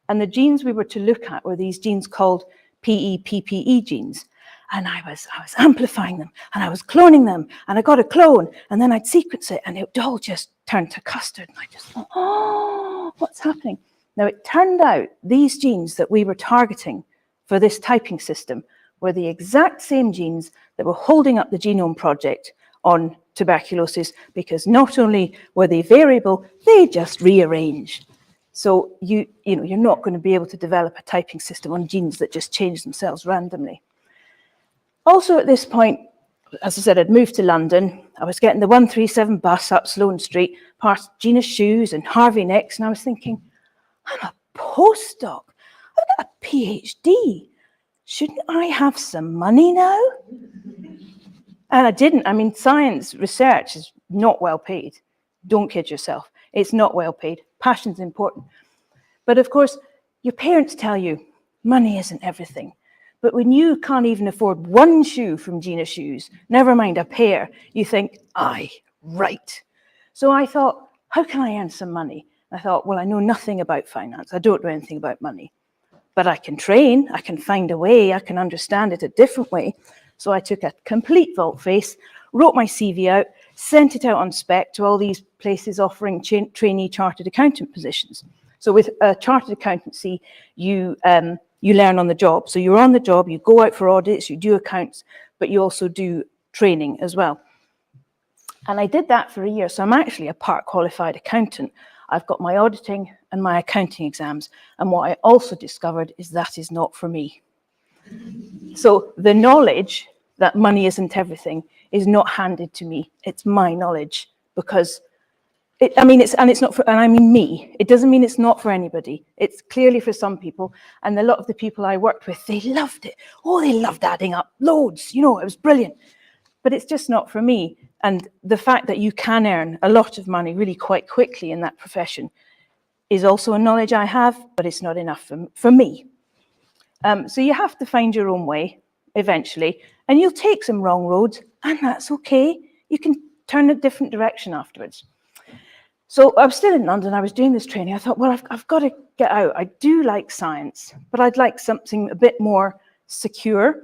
And the genes we were to look at were these genes called PEPPE genes. And I was amplifying them, and I was cloning them, and I got a clone, and then I'd sequence it, and it all just turned to custard. And I just thought, oh, what's happening? Now, it turned out these genes that we were targeting for this typing system were the exact same genes that were holding up the Genome Project on tuberculosis, because not only were they variable, they just rearranged. So you're not going to be able to develop a typing system on genes that just change themselves randomly. Also at this point, as I said, I'd moved to London. I was getting the 137 bus up Sloane Street, past Gina Shoes and Harvey Nicks, and I was thinking, I'm a postdoc. I've got a PhD. Shouldn't I have some money now? And I didn't. I mean, science research is not well paid. Don't kid yourself. It's not well paid. Passion's important. But of course, your parents tell you money isn't everything. But when you can't even afford one shoe from Gina Shoes, never mind a pair, you think, aye, right. So I thought, how can I earn some money? I thought, well, I know nothing about finance. I don't know anything about money. But I can train, I can find a way, I can understand it a different way. So I took a complete volte-face, wrote my CV out, sent it out on spec to all these places offering trainee chartered accountant positions. So with chartered accountancy, you learn on the job. So you're on the job, you go out for audits, you do accounts, but you also do training as well. And I did that for a year. So I'm actually a part qualified accountant. I've got my auditing and my accounting exams. And what I also discovered is that is not for me. So the knowledge that money isn't everything is not handed to me. It's my knowledge, because it's not for, and I mean me. It doesn't mean it's not for anybody. It's clearly for some people. And a lot of the people I worked with, they loved it. Oh, they loved adding up loads. You know, it was brilliant. but it's just not for me. And the fact that you can earn a lot of money really quite quickly in that profession is also a knowledge I have, but it's not enough for me. So you have to find your own way eventually, and you'll take some wrong roads, and that's okay. You can turn a different direction afterwards. So I was still in London, I was doing this training. I thought, well, I've got to get out. I do like science, but I'd like something a bit more secure.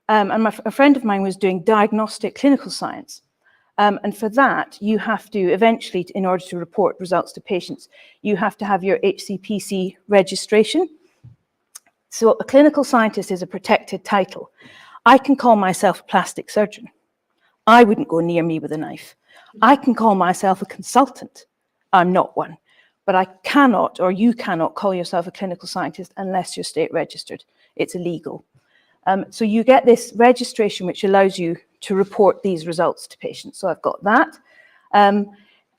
And a friend of mine was doing diagnostic clinical science. And for that, you have to eventually, in order to report results to patients, you have to have your HCPC registration. So a clinical scientist is a protected title. I can call myself a plastic surgeon. I wouldn't go near me with a knife. I can call myself a consultant. I'm not one. But I cannot, or you cannot, call yourself a clinical scientist unless you're state registered. It's illegal. So you get this registration which allows you to report these results to patients. So I've got that.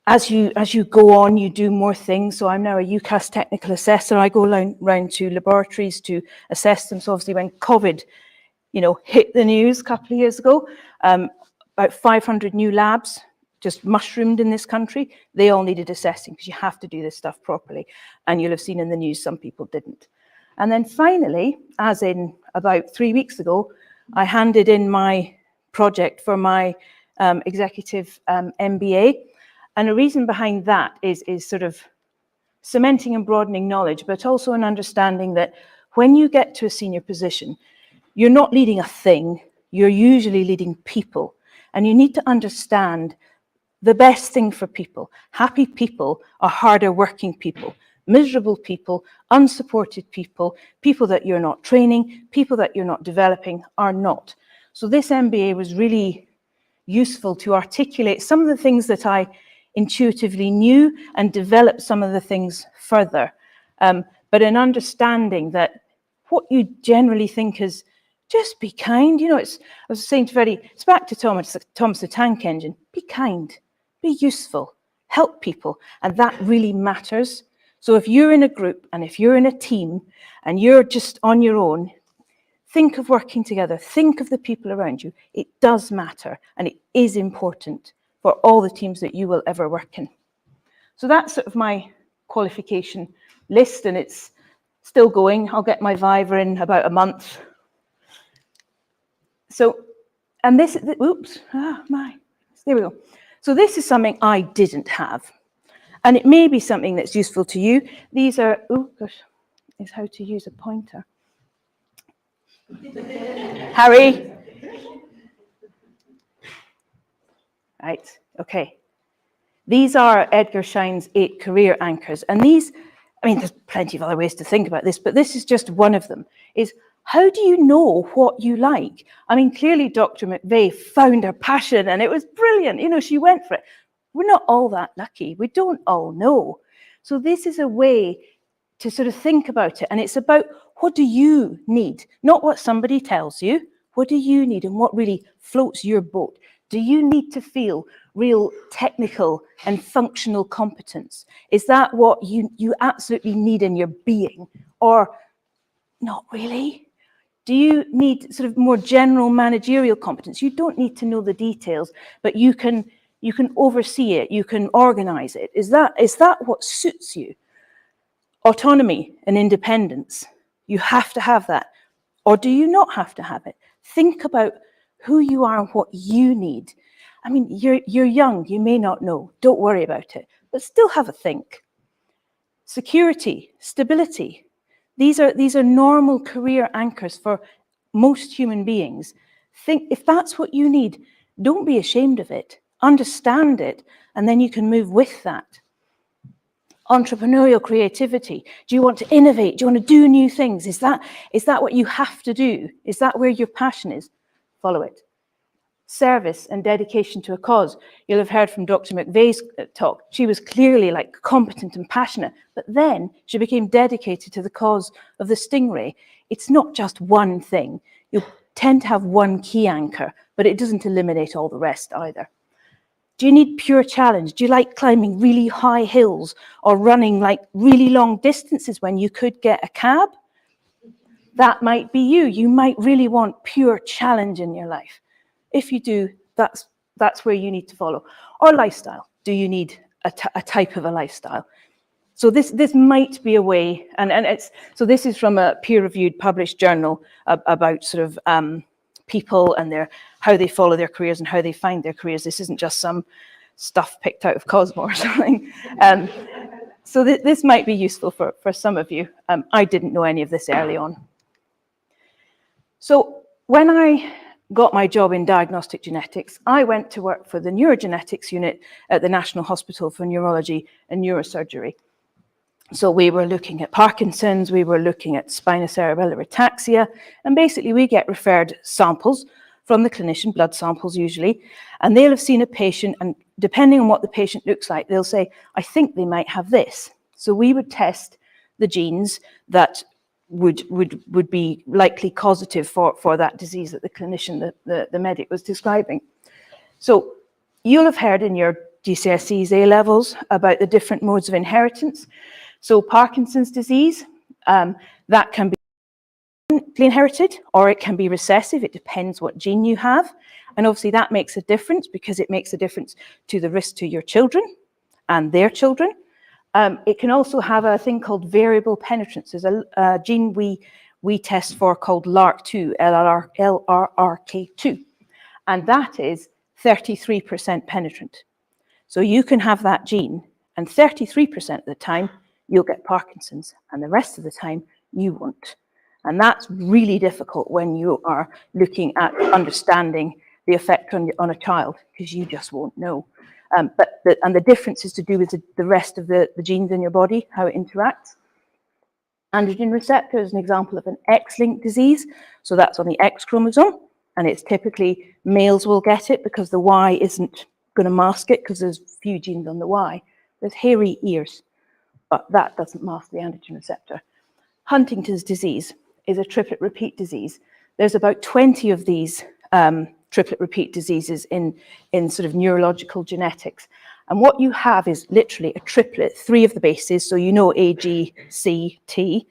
As you go on, you do more things. So I'm now a UCAS technical assessor. I go round to laboratories to assess them. So obviously when COVID, hit the news a couple of years ago, about 500 new labs just mushroomed in this country. They all needed assessing because you have to do this stuff properly. And you'll have seen in the news some people didn't. And then finally, as in about 3 weeks ago, I handed in my project for my executive MBA. And the reason behind that is sort of cementing and broadening knowledge, but also an understanding that when you get to a senior position, you're not leading a thing, you're usually leading people. And you need to understand the best thing for people. Happy people are harder working people. Miserable people, unsupported people, people that you're not training, people that you're not developing are not. So this MBA was really useful to articulate some of the things that I intuitively knew and develop some of the things further. But an understanding that what you generally think is just be kind. I was saying to Freddie, it's back to Thomas the Tank Engine. Be kind, be useful, help people. And that really matters. So if you're in a group and if you're in a team and you're just on your own, think of working together. Think of the people around you. It does matter and it is important for all the teams that you will ever work in. So that's sort of my qualification list, and it's still going. I'll get my Viva in about a month. So, and this, there we go. So this is something I didn't have. And it may be something that's useful to you. These are, is how to use a pointer. Harry. Right, okay. These are Edgar Schein's 8 career anchors. And these, there's plenty of other ways to think about this, but this is just one of them, is how do you know what you like? Clearly Dr. McVeigh found her passion and it was brilliant. She went for it. We're not all that lucky. We don't all know. So this is a way to sort of think about it. And it's about what do you need? Not what somebody tells you. What do you need and what really floats your boat? Do you need to feel real technical and functional competence? Is that what you absolutely need in your being? Or not really? Do you need sort of more general managerial competence? You don't need to know the details, but you can oversee it, you can organize it. Is that what suits you? Autonomy and independence, you have to have that. Or do you not have to have it? Think about who you are and what you need. You're young, you may not know, don't worry about it, but still have a think. Security, stability, these are normal career anchors for most human beings. Think, if that's what you need, don't be ashamed of it. Understand it, and then you can move with that. Entrepreneurial creativity. Do you want to innovate? Do you want to do new things? Is that what you have to do? Is that where your passion is? Follow it. Service and dedication to a cause. You'll have heard from Dr. McVeigh's talk. She was clearly competent and passionate, but then she became dedicated to the cause of the stingray. It's not just one thing. You'll tend to have one key anchor, but it doesn't eliminate all the rest either. Do you need pure challenge? Do you like climbing really high hills or running really long distances when you could get a cab? That might be you. You might really want pure challenge in your life. If you do, that's where you need to follow. Or lifestyle. Do you need a type of a lifestyle? So this might be a way, and this is from a peer-reviewed published journal about sort of people and how they follow their careers and how they find their careers. This isn't just some stuff picked out of Cosmo or something. So this might be useful for some of you. I didn't know any of this early on. So when I got my job in diagnostic genetics, I went to work for the neurogenetics unit at the National Hospital for Neurology and Neurosurgery. So we were looking at Parkinson's, we were looking at spinocerebellar ataxia, and basically we get referred samples from the clinician, blood samples usually, and they'll have seen a patient, and depending on what the patient looks like, they'll say, I think they might have this. So we would test the genes that would be likely causative for that disease that the clinician, the medic was describing. So you'll have heard in your GCSEs A-levels about the different modes of inheritance. So Parkinson's disease, that can be inherited or it can be recessive. It depends what gene you have. And obviously that makes a difference because it makes a difference to the risk to your children and their children. It can also have a thing called variable penetrance. There's a gene we test for called LRRK2, LRRK2, and that is 33% penetrant. So you can have that gene, and 33% of the time you'll get Parkinson's, and the rest of the time you won't. And that's really difficult when you are looking at understanding the effect on a child, because you just won't know. But the difference is to do with the rest of the genes in your body, how it interacts. Androgen receptor is an example of an X-linked disease. So that's on the X chromosome, and it's typically males will get it because the Y isn't going to mask it because there's few genes on the Y. There's hairy ears, but that doesn't mask the androgen receptor. Huntington's disease is a triplet repeat disease. There's about 20 of these triplet repeat diseases in sort of neurological genetics. And what you have is literally a triplet, 3 of the bases, so you know A, G, C, T,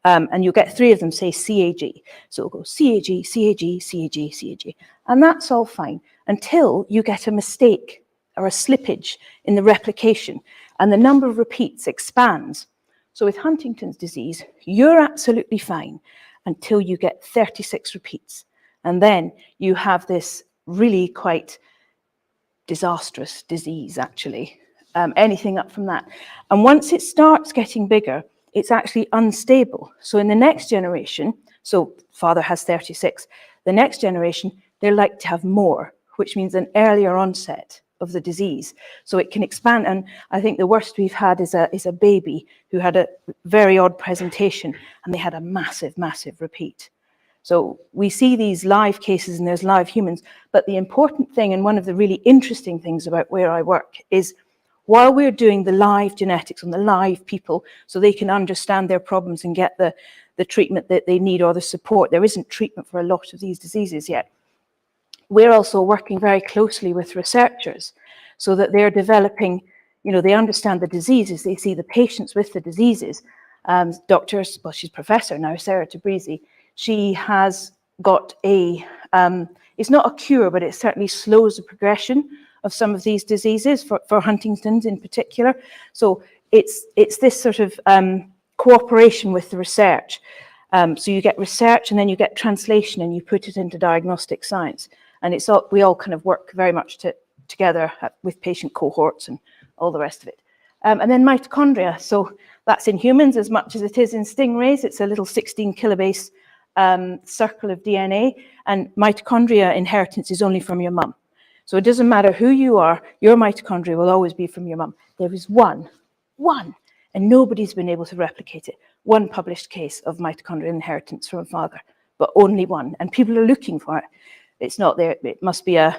and you'll get 3 of them, say CAG. So it'll go CAG, CAG, CAG, CAG. And that's all fine until you get a mistake or a slippage in the replication and the number of repeats expands. So with Huntington's disease, you're absolutely fine until you get 36 repeats. And then you have this really quite disastrous disease, actually, anything up from that. And once it starts getting bigger, it's actually unstable. So in the next generation, so father has 36, the next generation, they're like to have more, which means an earlier onset of the disease. So it can expand. And I think the worst we've had is a baby who had a very odd presentation and they had a massive, massive repeat. So we see these live cases and there's live humans, but the important thing and one of the really interesting things about where I work is while we're doing the live genetics on the live people so they can understand their problems and get the treatment that they need or the support, there isn't treatment for a lot of these diseases yet. We're also working very closely with researchers so that they're developing, you know, they understand the diseases, they see the patients with the diseases. Doctors, well, she's professor now, Sarah Tabrizi, she has got it's not a cure, but it certainly slows the progression of some of these diseases, for Huntington's in particular. So it's this sort of cooperation with the research. So you get research and then you get translation and you put it into diagnostic science. And we all kind of work very much together with patient cohorts and all the rest of it. And then mitochondria. So that's in humans as much as it is in stingrays. It's a little 16 kilobase circle of DNA, and mitochondria inheritance is only from your mum. So it doesn't matter who you are, your mitochondria will always be from your mum. There is one, and nobody's been able to replicate it. One published case of mitochondrial inheritance from a father, but only one, and people are looking for it. It's not there. It must be an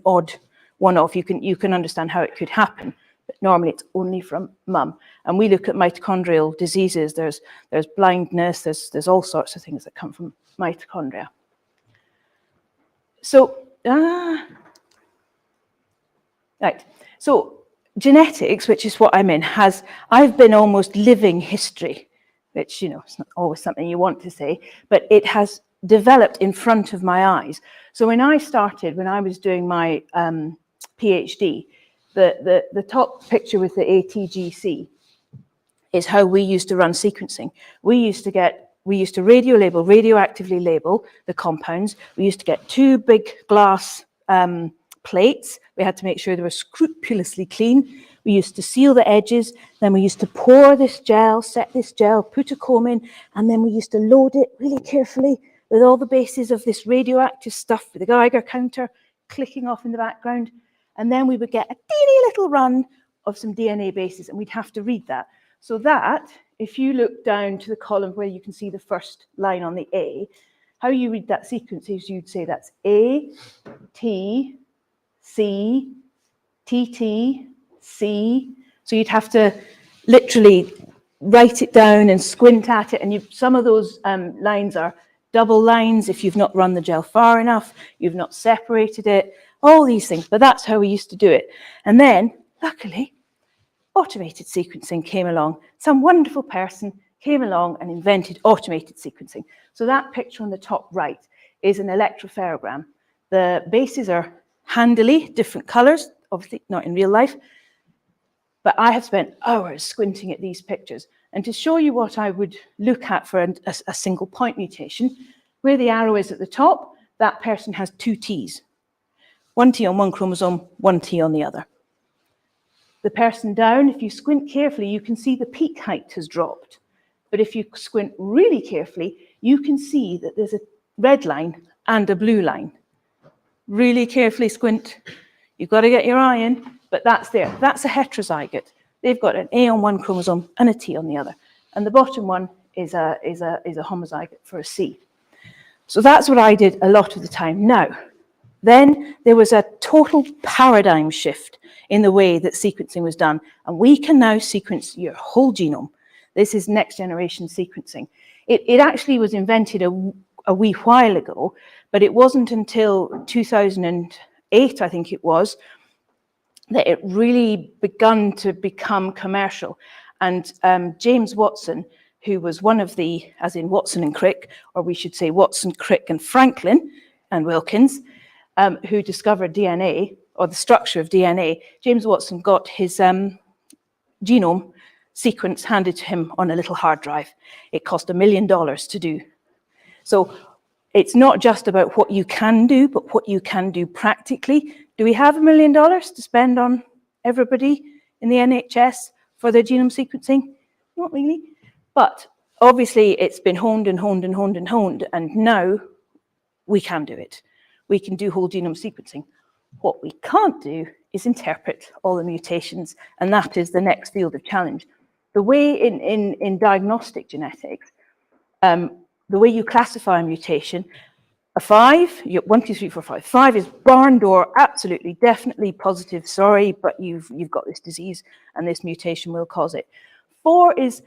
odd one-off. You can understand how it could happen, but normally it's only from mum. And we look at mitochondrial diseases. There's blindness. There's all sorts of things that come from mitochondria. So right. So genetics, which is what I'm in, I've been almost living history, which, you know, it's not always something you want to say, but it has developed in front of my eyes. So when I started, when I was doing my PhD, the top picture with the ATGC is how we used to run sequencing. We used to radioactively label the compounds. We used to get 2 big glass plates. We had to make sure they were scrupulously clean. We used to seal the edges. Then we used to pour this gel, set this gel, put a comb in, and then we used to load it really carefully with all the bases of this radioactive stuff with the Geiger counter clicking off in the background. And then we would get a teeny little run of some DNA bases, and we'd have to read that. So that, if you look down to the column where you can see the first line on the A, how you read that sequence is you'd say that's A, T, C, TT, C. So you'd have to literally write it down and squint at it. And some of those lines are double lines if you've not run the gel far enough, you've not separated it, all these things. But that's how we used to do it. And then, luckily, automated sequencing came along. Some wonderful person came along and invented automated sequencing. So that picture on the top right is an electropherogram. The bases are handily different colors, obviously not in real life, but I have spent hours squinting at these pictures. And to show you what I would look at for a single point mutation, where the arrow is at the top, that person has 2 Ts. 1 T on one chromosome, 1 T on the other. The person down, if you squint carefully, you can see the peak height has dropped. But if you squint really carefully, you can see that there's a red line and a blue line. Really carefully squint. You've got to get your eye in, but that's there. That's a heterozygote. They've got an A on one chromosome and a T on the other. And the bottom one is a homozygote for a C. So that's what I did a lot of the time. Now, then there was a total paradigm shift in the way that sequencing was done. And we can now sequence your whole genome. This is next generation sequencing. It actually was invented a wee while ago, but it wasn't until 2008, I think it was, that it really begun to become commercial. And James Watson, who was one of the, as in Watson and Crick, or we should say Watson, Crick and Franklin and Wilkins, who discovered DNA, or the structure of DNA, James Watson got his genome sequence handed to him on a little hard drive. It cost $1 million to do. So it's not just about what you can do, but what you can do practically. Do we have $1 million to spend on everybody in the NHS for their genome sequencing? Not really. But obviously it's been honed and honed and honed and honed, and now we can do it. We can do whole genome sequencing. What we can't do is interpret all the mutations, and that is the next field of challenge. The way in diagnostic genetics, the way you classify a mutation, a 5, 1, 2, 3, 4, 5. 5 is barn door, absolutely, definitely positive. Sorry, but you've got this disease, and this mutation will cause it. 4 is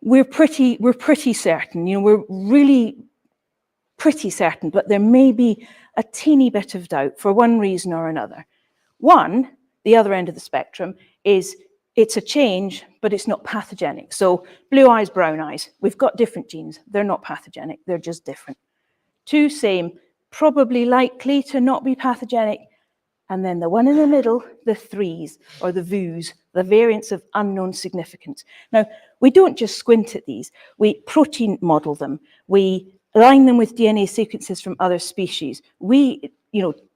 we're pretty certain. You know, we're really pretty certain, but there may be a teeny bit of doubt for one reason or another. 1, the other end of the spectrum, is it's a change, but it's not pathogenic. So blue eyes, brown eyes, we've got different genes. They're not pathogenic, they're just different. 2, same, probably likely to not be pathogenic. And then the one in the middle, the 3s, or the VUs, the variants of unknown significance. Now, we don't just squint at these. We protein model them. We line them with DNA sequences from other species. We,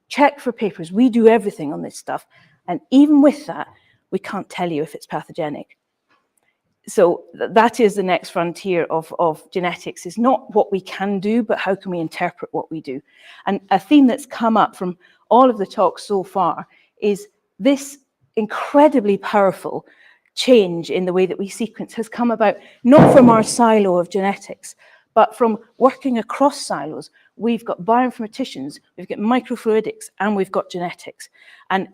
check for papers. We do everything on this stuff. And even with that, we can't tell you if it's pathogenic. So that is the next frontier of genetics, is not what we can do, but how can we interpret what we do? And a theme that's come up from all of the talks so far is this incredibly powerful change in the way that we sequence has come about, not from our silo of genetics, but from working across silos. We've got bioinformaticians, we've got microfluidics, and we've got genetics. And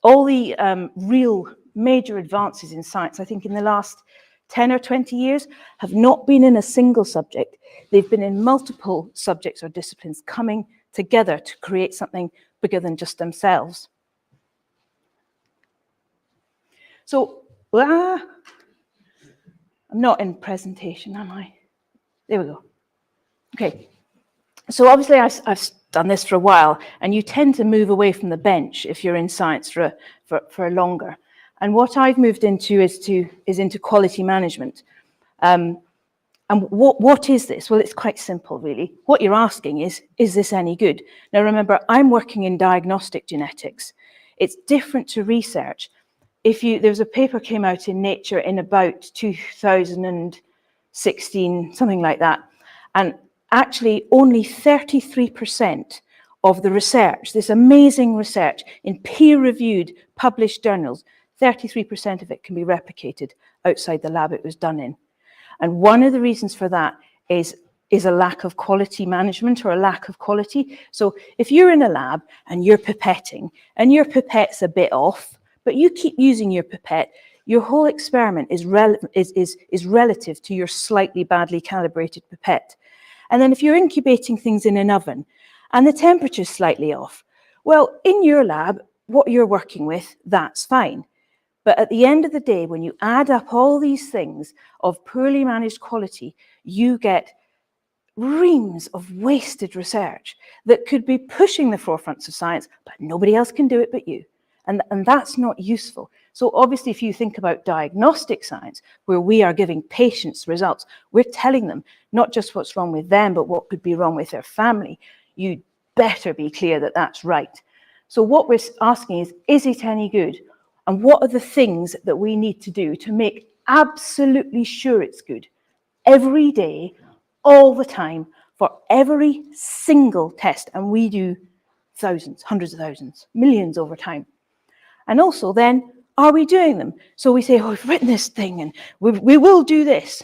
all the real major advances in science, I think in the last 10 or 20 years, have not been in a single subject. They've been in multiple subjects or disciplines coming together to create something bigger than just themselves. So, I'm not in presentation, am I? There we go. Okay. So obviously I've done this for a while, and you tend to move away from the bench if you're in science for longer. And what I've moved into is into quality management. And what is this? Well, it's quite simple, really. What you're asking is this any good? Now, remember, I'm working in diagnostic genetics. It's different to research. There's a paper came out in Nature in about 2016, something like that. And actually, only 33% of the research, this amazing research in peer-reviewed, published journals, 33% of it can be replicated outside the lab it was done in. And one of the reasons for that is a lack of quality management or a lack of quality. So if you're in a lab and you're pipetting and your pipette's a bit off, but you keep using your pipette, your whole experiment is relative to your slightly badly calibrated pipette. And then if you're incubating things in an oven and the temperature's slightly off, well, in your lab, what you're working with, that's fine. But at the end of the day, when you add up all these things of poorly managed quality, you get reams of wasted research that could be pushing the forefronts of science, but nobody else can do it but you. And that's not useful. So obviously, if you think about diagnostic science, where we are giving patients results, we're telling them not just what's wrong with them, but what could be wrong with their family. You better be clear that that's right. So what we're asking is it any good? And what are the things that we need to do to make absolutely sure it's good? Every day, all the time, for every single test. And we do thousands, hundreds of thousands, millions over time. And also then, are we doing them? So we say, oh, we've written this thing and we will do this.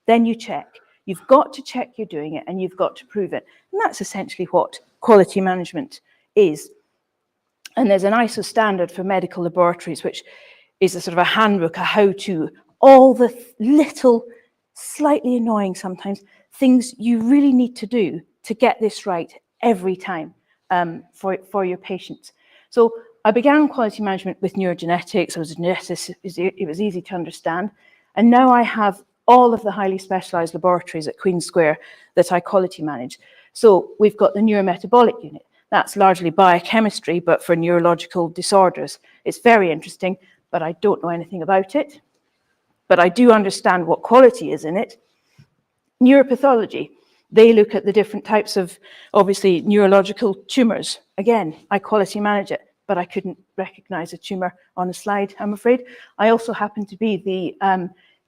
Then you check. You've got to check you're doing it and you've got to prove it. And that's essentially what quality management is. And there's an ISO standard for medical laboratories, which is a sort of a handbook, a how-to, all the little, slightly annoying sometimes, things you really need to do to get this right every time for your patients. So I began quality management with neurogenetics. I was a geneticist, it was easy to understand. And now I have all of the highly specialized laboratories at Queen Square that I quality manage. So we've got the neurometabolic unit. That's largely biochemistry, but for neurological disorders. It's very interesting, but I don't know anything about it. But I do understand what quality is in it. Neuropathology, they look at the different types of, obviously, neurological tumors. Again, I quality manage it, but I couldn't recognize a tumor on a slide, I'm afraid. I also happen to be the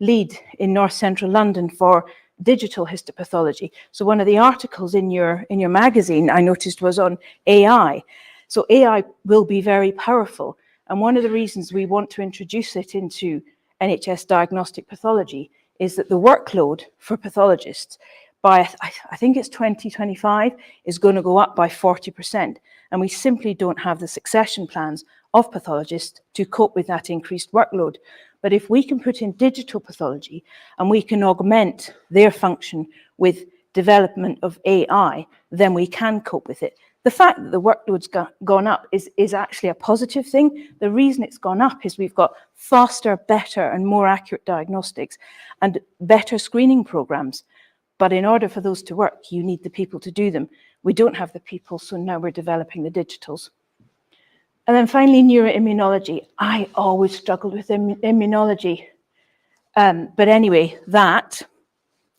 lead in North Central London for digital histopathology. So one of the articles in your magazine I noticed was on AI. So AI will be very powerful. And one of the reasons we want to introduce it into NHS diagnostic pathology is that the workload for pathologists by, I think it's 2025, is going to go up by 40%. And we simply don't have the succession plans of pathologists to cope with that increased workload. But if we can put in digital pathology and we can augment their function with development of AI, then we can cope with it. The fact that the workload's gone up is actually a positive thing. The reason it's gone up is we've got faster, better, and more accurate diagnostics and better screening programs. But in order for those to work, you need the people to do them. We don't have the people, so now we're developing the digitals. And then finally, neuroimmunology. I always struggled with immunology. But anyway, that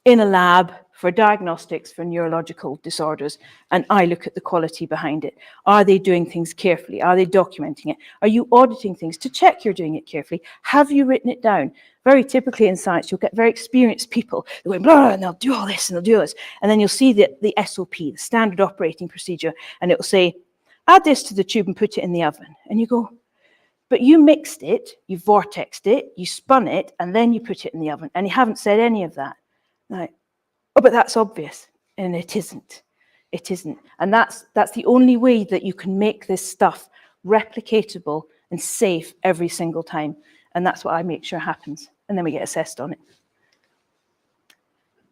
in a lab for diagnostics for neurological disorders, and I look at the quality behind it. Are they doing things carefully? Are they documenting it? Are you auditing things to check you're doing it carefully? Have you written it down? Very typically in science, you'll get very experienced people who go, blah, and they'll do all this and they'll do this. And then you'll see the SOP, the standard operating procedure, and it'll say, add this to the tube and put it in the oven. And you go, but you mixed it, you vortexed it, you spun it, and then you put it in the oven. And you haven't said any of that. Like, oh, but that's obvious. And it isn't. It isn't. And that's the only way that you can make this stuff replicatable and safe every single time. And that's what I make sure happens. And then we get assessed on it.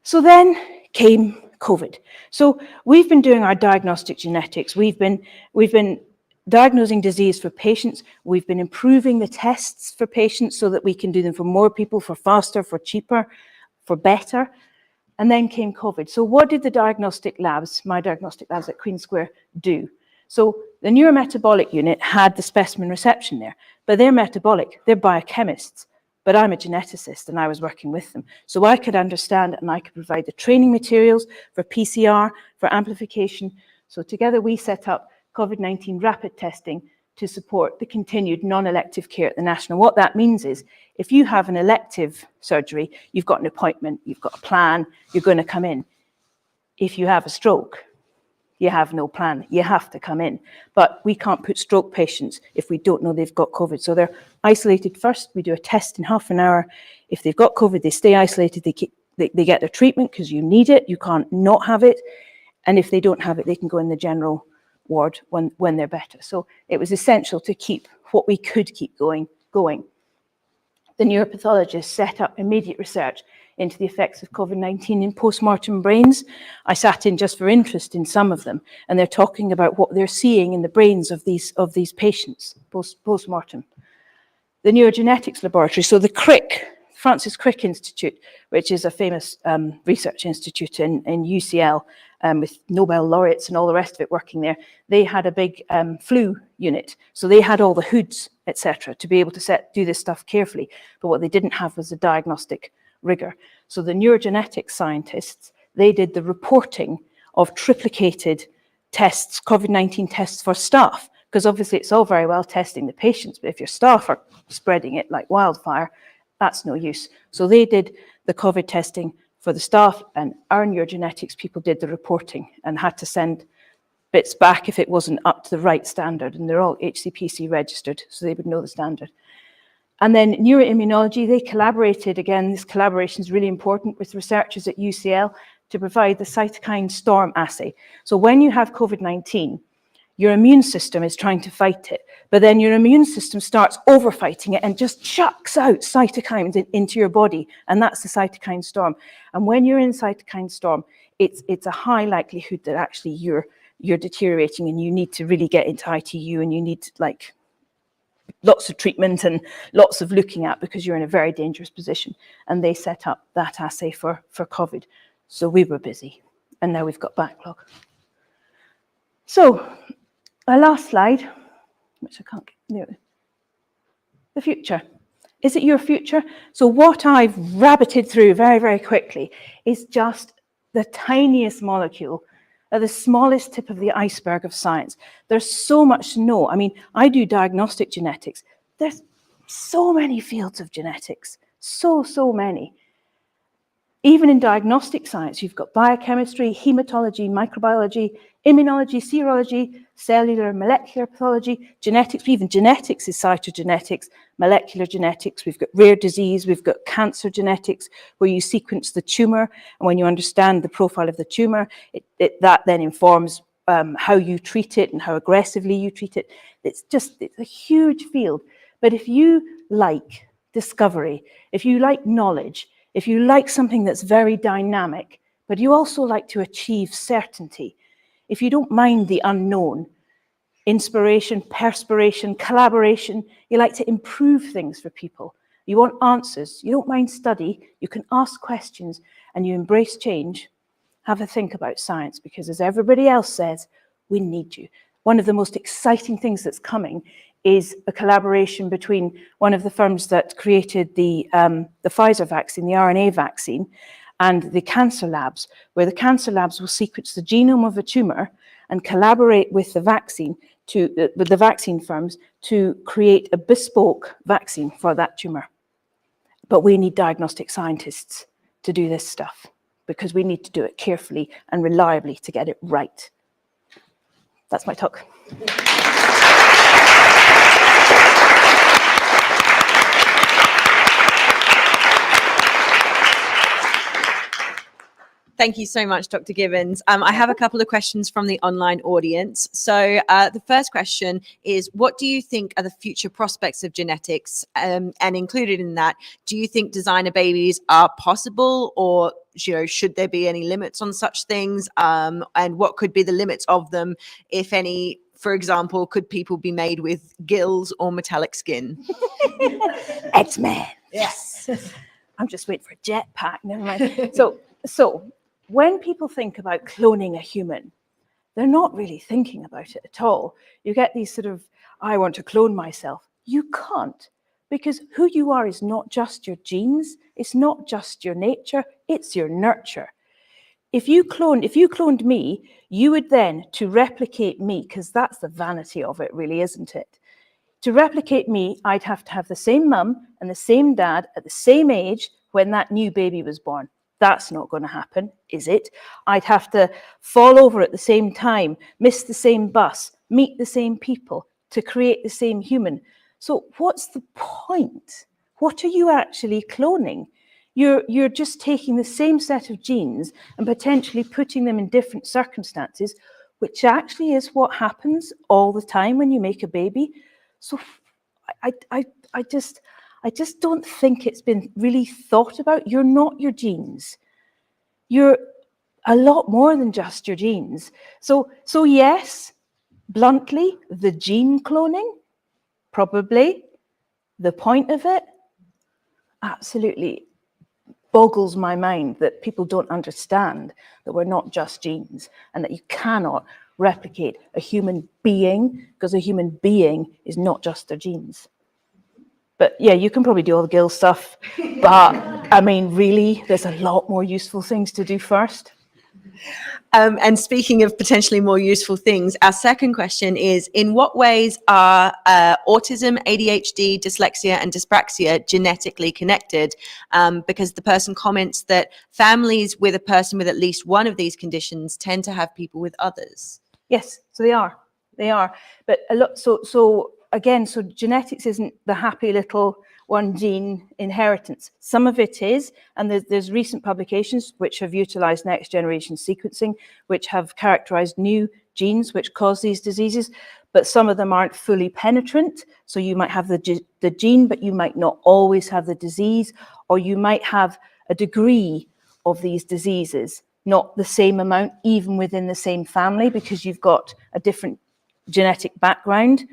So then came COVID. So we've been doing our diagnostic genetics. We've been diagnosing disease for patients. We've been improving the tests for patients so that we can do them for more people, for faster, for cheaper, for better. And then came COVID. So what did the diagnostic labs, my diagnostic labs at Queen Square, do? So the neurometabolic unit had the specimen reception there, but they're metabolic, they're biochemists. But I'm a geneticist and I was working with them. So I could understand it and I could provide the training materials for PCR, for amplification. So together we set up COVID-19 rapid testing to support the continued non-elective care at the National. What that means is if you have an elective surgery, you've got an appointment, you've got a plan, you're going to come in. If you have a stroke, you have no plan, you have to come in. But we can't put stroke patients if we don't know they've got COVID. So they're isolated first, we do a test in half an hour. If they've got COVID, they stay isolated, they get their treatment because you need it, you can't not have it. And if they don't have it, they can go in the general ward when they're better. So it was essential to keep what we could keep going. The neuropathologists set up immediate research into the effects of COVID-19 in post-mortem brains. I sat in just for interest in some of them, and they're talking about what they're seeing in the brains of these patients post-mortem. The neurogenetics laboratory, so the Crick, Francis Crick Institute, which is a famous research institute in UCL with Nobel laureates and all the rest of it working there, they had a big flu unit. So they had all the hoods, etc., to be able to do this stuff carefully. But what they didn't have was the diagnostic rigor. So the neurogenetics scientists, they did the reporting of triplicated tests, COVID-19 tests for staff, because obviously it's all very well testing the patients, but if your staff are spreading it like wildfire, that's no use. So they did the COVID testing for the staff, and our neurogenetics people did the reporting and had to send bits back if it wasn't up to the right standard, and they're all HCPC registered, so they would know the standard. And then neuroimmunology, they collaborated, again, this collaboration is really important with researchers at UCL to provide the cytokine storm assay. So when you have COVID-19, your immune system is trying to fight it, but then your immune system starts overfighting it and just chucks out cytokines into your body, and that's the cytokine storm. And when you're in cytokine storm, it's a high likelihood that actually you're deteriorating and you need to really get into ITU and you need like lots of treatment and lots of looking at because you're in a very dangerous position. And they set up that assay for COVID. So we were busy, and now we've got backlog. So my last slide, which I can't get near, the future. Is it your future? So what I've rabbited through very, very quickly is just the tiniest molecule at the smallest tip of the iceberg of science. There's so much to know. I mean, I do diagnostic genetics. There's so many fields of genetics, so many. Even in diagnostic science, you've got biochemistry, hematology, microbiology, immunology, serology, cellular, molecular pathology, genetics. Even genetics is cytogenetics, molecular genetics. We've got rare disease, we've got cancer genetics, where you sequence the tumor, and when you understand the profile of the tumor, that then informs how you treat it and how aggressively you treat it. It's a huge field. But if you like discovery, if you like knowledge, if you like something that's very dynamic, but you also like to achieve certainty, if you don't mind the unknown, inspiration, perspiration, collaboration, you like to improve things for people, you want answers, you don't mind study, you can ask questions, and you embrace change, have a think about science, because as everybody else says, we need you. One of the most exciting things that's coming is a collaboration between one of the firms that created the Pfizer vaccine, the RNA vaccine, and the cancer labs, where the cancer labs will sequence the genome of a tumor and collaborate with the vaccine with the vaccine firms to create a bespoke vaccine for that tumor. But we need diagnostic scientists to do this stuff because we need to do it carefully and reliably to get it right. That's my talk. Thank you so much, Dr. Gibbons. I have a couple of questions from the online audience. So the first question is, what do you think are the future prospects of genetics? And included in that, do you think designer babies are possible, or should there be any limits on such things? And what could be the limits of them, if any? For example, could people be made with gills or metallic skin? X-Men. Yes. I'm just waiting for a jetpack. Never mind. So So when people think about cloning a human, they're not really thinking about it at all. You get these sort of, I want to clone myself. You can't, because who you are is not just your genes, it's not just your nature, it's your nurture. If you cloned me, you would then, to replicate me, because that's the vanity of it really, isn't it? To replicate me, I'd have to have the same mum and the same dad at the same age when that new baby was born. That's not going to happen, is it? I'd have to fall over at the same time, miss the same bus, meet the same people to create the same human. So what's the point? What are you actually cloning? You're just taking the same set of genes and potentially putting them in different circumstances, which actually is what happens all the time when you make a baby. So I just don't think it's been really thought about. You're not your genes. You're a lot more than just your genes. So yes, bluntly, the gene cloning, probably. The point of it, absolutely boggles my mind that people don't understand that we're not just genes and that you cannot replicate a human being, because a human being is not just their genes. But yeah, you can probably do all the Gill stuff, but I mean, really, there's a lot more useful things to do first. And speaking of potentially more useful things, our second question is, in what ways are autism, ADHD, dyslexia, and dyspraxia genetically connected? Because the person comments that families with a person with at least one of these conditions tend to have people with others. Yes, so they are. But a lot, so again, so genetics isn't the happy little one gene inheritance. Some of it is, and there's recent publications which have utilized next generation sequencing, which have characterized new genes which cause these diseases, but some of them aren't fully penetrant. So you might have the gene, but you might not always have the disease, or you might have a degree of these diseases, not the same amount, even within the same family, because you've got a different genetic background.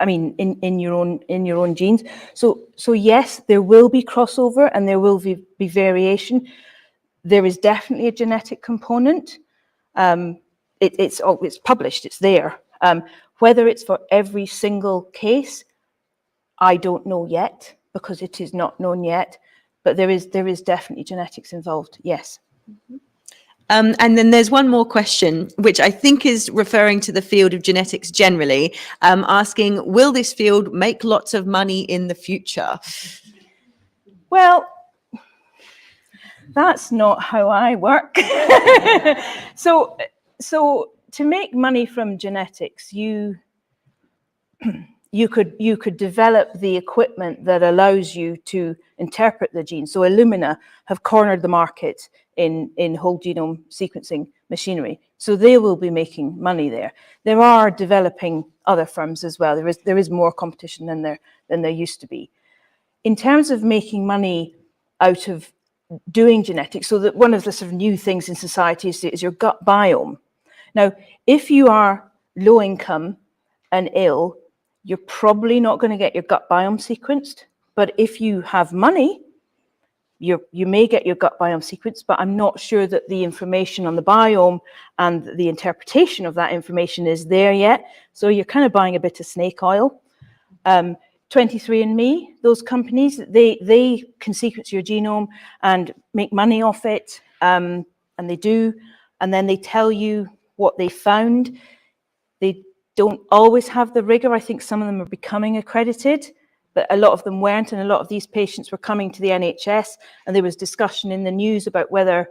I mean, in your own genes. So yes, there will be crossover and there will be variation. There is definitely a genetic component. It's published, it's there. Whether it's for every single case, I don't know yet, because it is not known yet. But there is definitely genetics involved. Yes. And then there's one more question, which I think is referring to the field of genetics generally, asking, will this field make lots of money in the future? Well, that's not how I work. So to make money from genetics, you could develop the equipment that allows you to interpret the gene. So Illumina have cornered the market in whole genome sequencing machinery. So they will be making money there. There are developing other firms as well. There is more competition than there used to be. In terms of making money out of doing genetics, so that one of the sort of new things in society is your gut biome. Now, if you are low income and ill, you're probably not going to get your gut biome sequenced. But if you have money, you may get your gut biome sequenced, but I'm not sure that the information on the biome and the interpretation of that information is there yet. So you're kind of buying a bit of snake oil. 23andMe, those companies, they can sequence your genome and make money off it, and they do, and then they tell you what they found. They don't always have the rigor. I think some of them are becoming accredited, but a lot of them weren't, and a lot of these patients were coming to the NHS, and there was discussion in the news about whether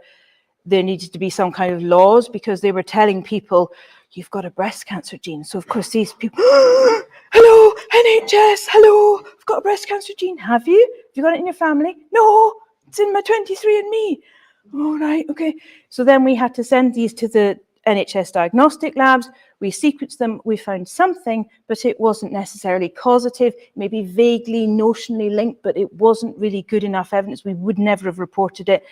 there needed to be some kind of laws, because they were telling people, you've got a breast cancer gene. So of course these people, hello, NHS, hello, I've got a breast cancer gene. Have you? Have you got it in your family? No, it's in my 23andMe. Oh, right, okay. So then we had to send these to the NHS diagnostic labs. We sequenced them, we found something, but it wasn't necessarily causative, maybe vaguely, notionally linked, but it wasn't really good enough evidence. We would never have reported it.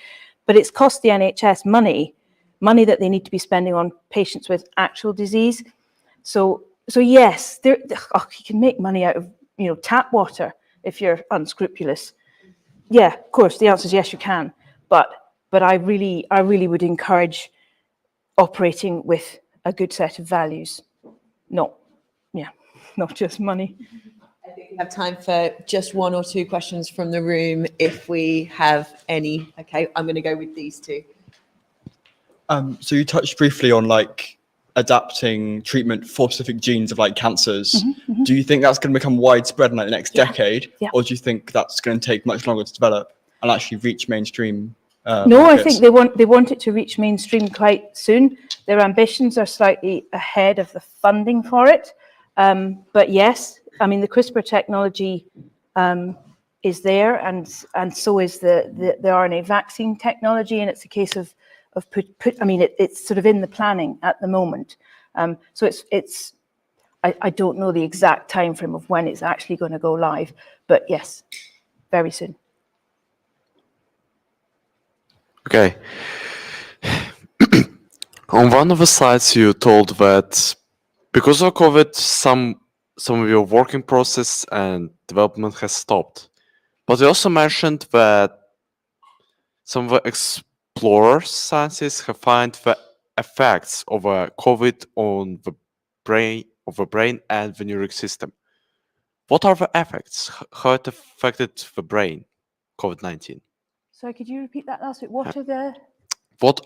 But it's cost the NHS money that they need to be spending on patients with actual disease. So yes, you can make money out of tap water if you're unscrupulous. Yeah, of course, the answer is yes, you can. But but I really would encourage operating with a good set of values, not just money. I think we have time for just one or two questions from the room, if we have any. Okay, I'm going to go with these two. So you touched briefly on like adapting treatment for specific genes of like cancers. Do you think that's going to become widespread in like the next decade, or do you think that's going to take much longer to develop and actually reach mainstream? No, I think they want it to reach mainstream quite soon. Their ambitions are slightly ahead of the funding for it, but yes, I mean the CRISPR technology is there, and so is the RNA vaccine technology, and it's a case of I mean it's sort of in the planning at the moment. So I don't know the exact time frame of when it's actually going to go live, but yes, very soon. Okay. On one of the slides, you told that because of COVID, some of your working process and development has stopped. But you also mentioned that some of the explorer scientists have found the effects of COVID on the brain and the neural system. What are the effects? How it affected the brain, COVID-19? Sorry, could you repeat that last bit? What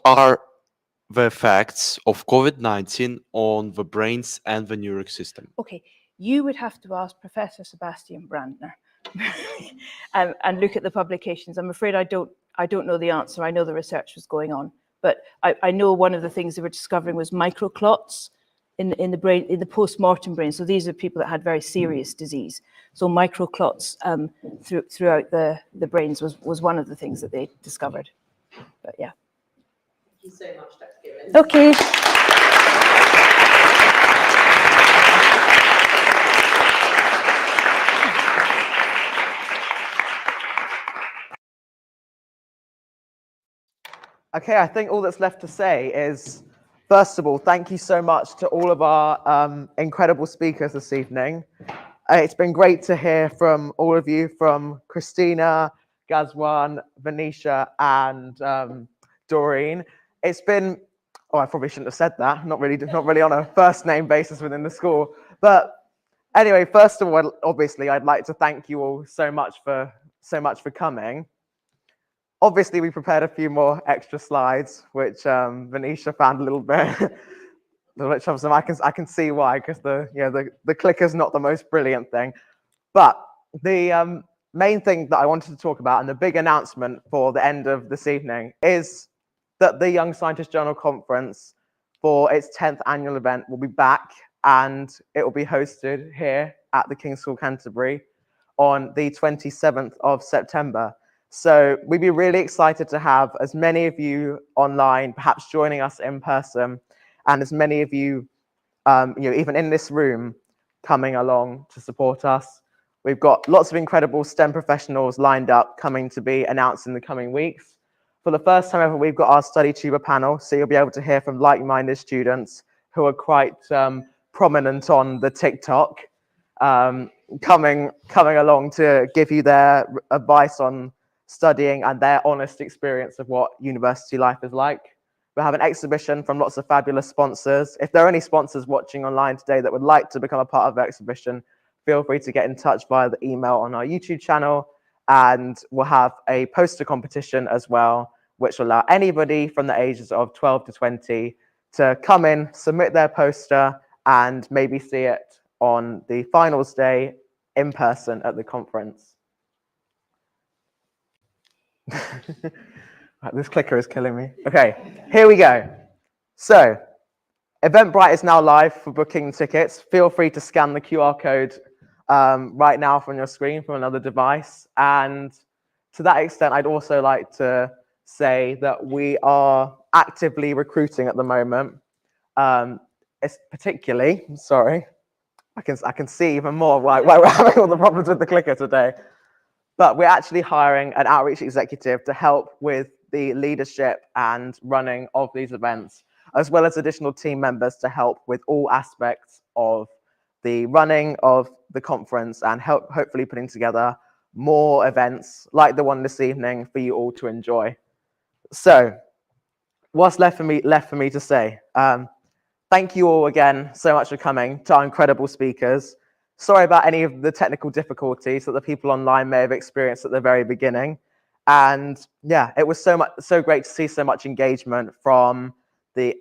are the effects of COVID-19 on the brains and the neural system? Okay, you would have to ask Professor Sebastian Brandner and look at the publications. I'm afraid I don't know the answer. I know the research was going on, but I know one of the things they were discovering was microclots in the brain, in the post-mortem brain. So these are people that had very serious disease. So microclots throughout the brains was one of the things that they discovered. But yeah. Thank you so much, Dr. Gibbons. Okay. Okay, I think all that's left to say is, first of all, thank you so much to all of our incredible speakers this evening. It's been great to hear from all of you, from Christina, Ghazwan, Vaneesha, and Doreen. It's been, I probably shouldn't have said that, not really on a first name basis within the school. But anyway, first of all, obviously, I'd like to thank you all so much for coming. Obviously, we prepared a few more extra slides, which Vaneesha found a little bit, which I can see why, because the clicker's not the most brilliant thing. But the main thing that I wanted to talk about, and the big announcement for the end of this evening, is that the Young Scientist Journal Conference for its 10th annual event will be back, and it will be hosted here at the King's School Canterbury on the 27th of September. So we'd be really excited to have as many of you online, perhaps joining us in person, and as many of you, even in this room, coming along to support us. We've got lots of incredible STEM professionals lined up, coming to be announced in the coming weeks. For the first time ever, we've got our study tuber panel, so you'll be able to hear from like-minded students who are quite prominent on the TikTok, coming along to give you their advice on studying and their honest experience of what university life is like. We have an exhibition from lots of fabulous sponsors. If there are any sponsors watching online today that would like to become a part of the exhibition, feel free to get in touch via the email on our YouTube channel. And we'll have a poster competition as well, which will allow anybody from the ages of 12 to 20 to come in, submit their poster, and maybe see it on the finals day in person at the conference. This clicker is killing me. Okay, here we go. So, Eventbrite is now live for booking tickets. Feel free to scan the QR code right now from your screen from another device. And to that extent, I'd also like to say that we are actively recruiting at the moment. It's particularly, sorry, I can see even more why we're having all the problems with the clicker today. But we're actually hiring an outreach executive to help with the leadership and running of these events, as well as additional team members to help with all aspects of the running of the conference and hopefully putting together more events like the one this evening for you all to enjoy. So, what's left for me to say? Thank you all again so much for coming, to our incredible speakers. Sorry about any of the technical difficulties that the people online may have experienced at the very beginning. And yeah, it was so great to see so much engagement from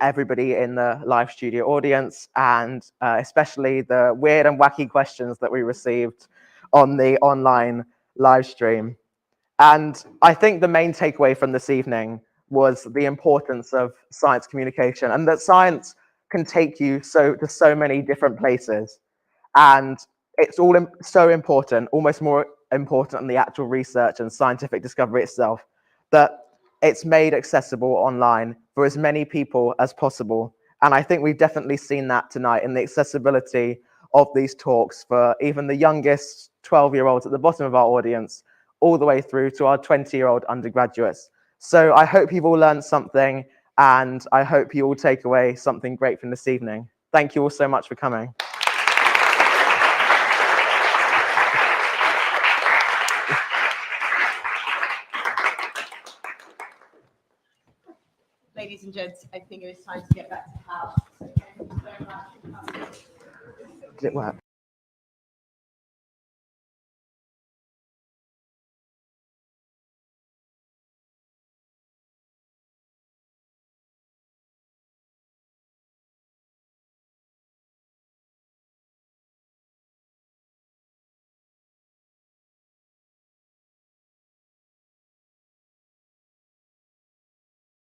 everybody in the live studio audience, and especially the weird and wacky questions that we received on the online live stream. And I think the main takeaway from this evening was the importance of science communication, and that science can take you to so many different places. And it's all so important, almost more important than the actual research and scientific discovery itself, that it's made accessible online for as many people as possible. And I think we've definitely seen that tonight in the accessibility of these talks for even the youngest 12-year-olds at the bottom of our audience, all the way through to our 20-year-old undergraduates. So I hope you've all learned something, and I hope you all take away something great from this evening. Thank you all so much for coming. Ladies and gents, I think it is time to get back to the house. So thank you so much. Did it work?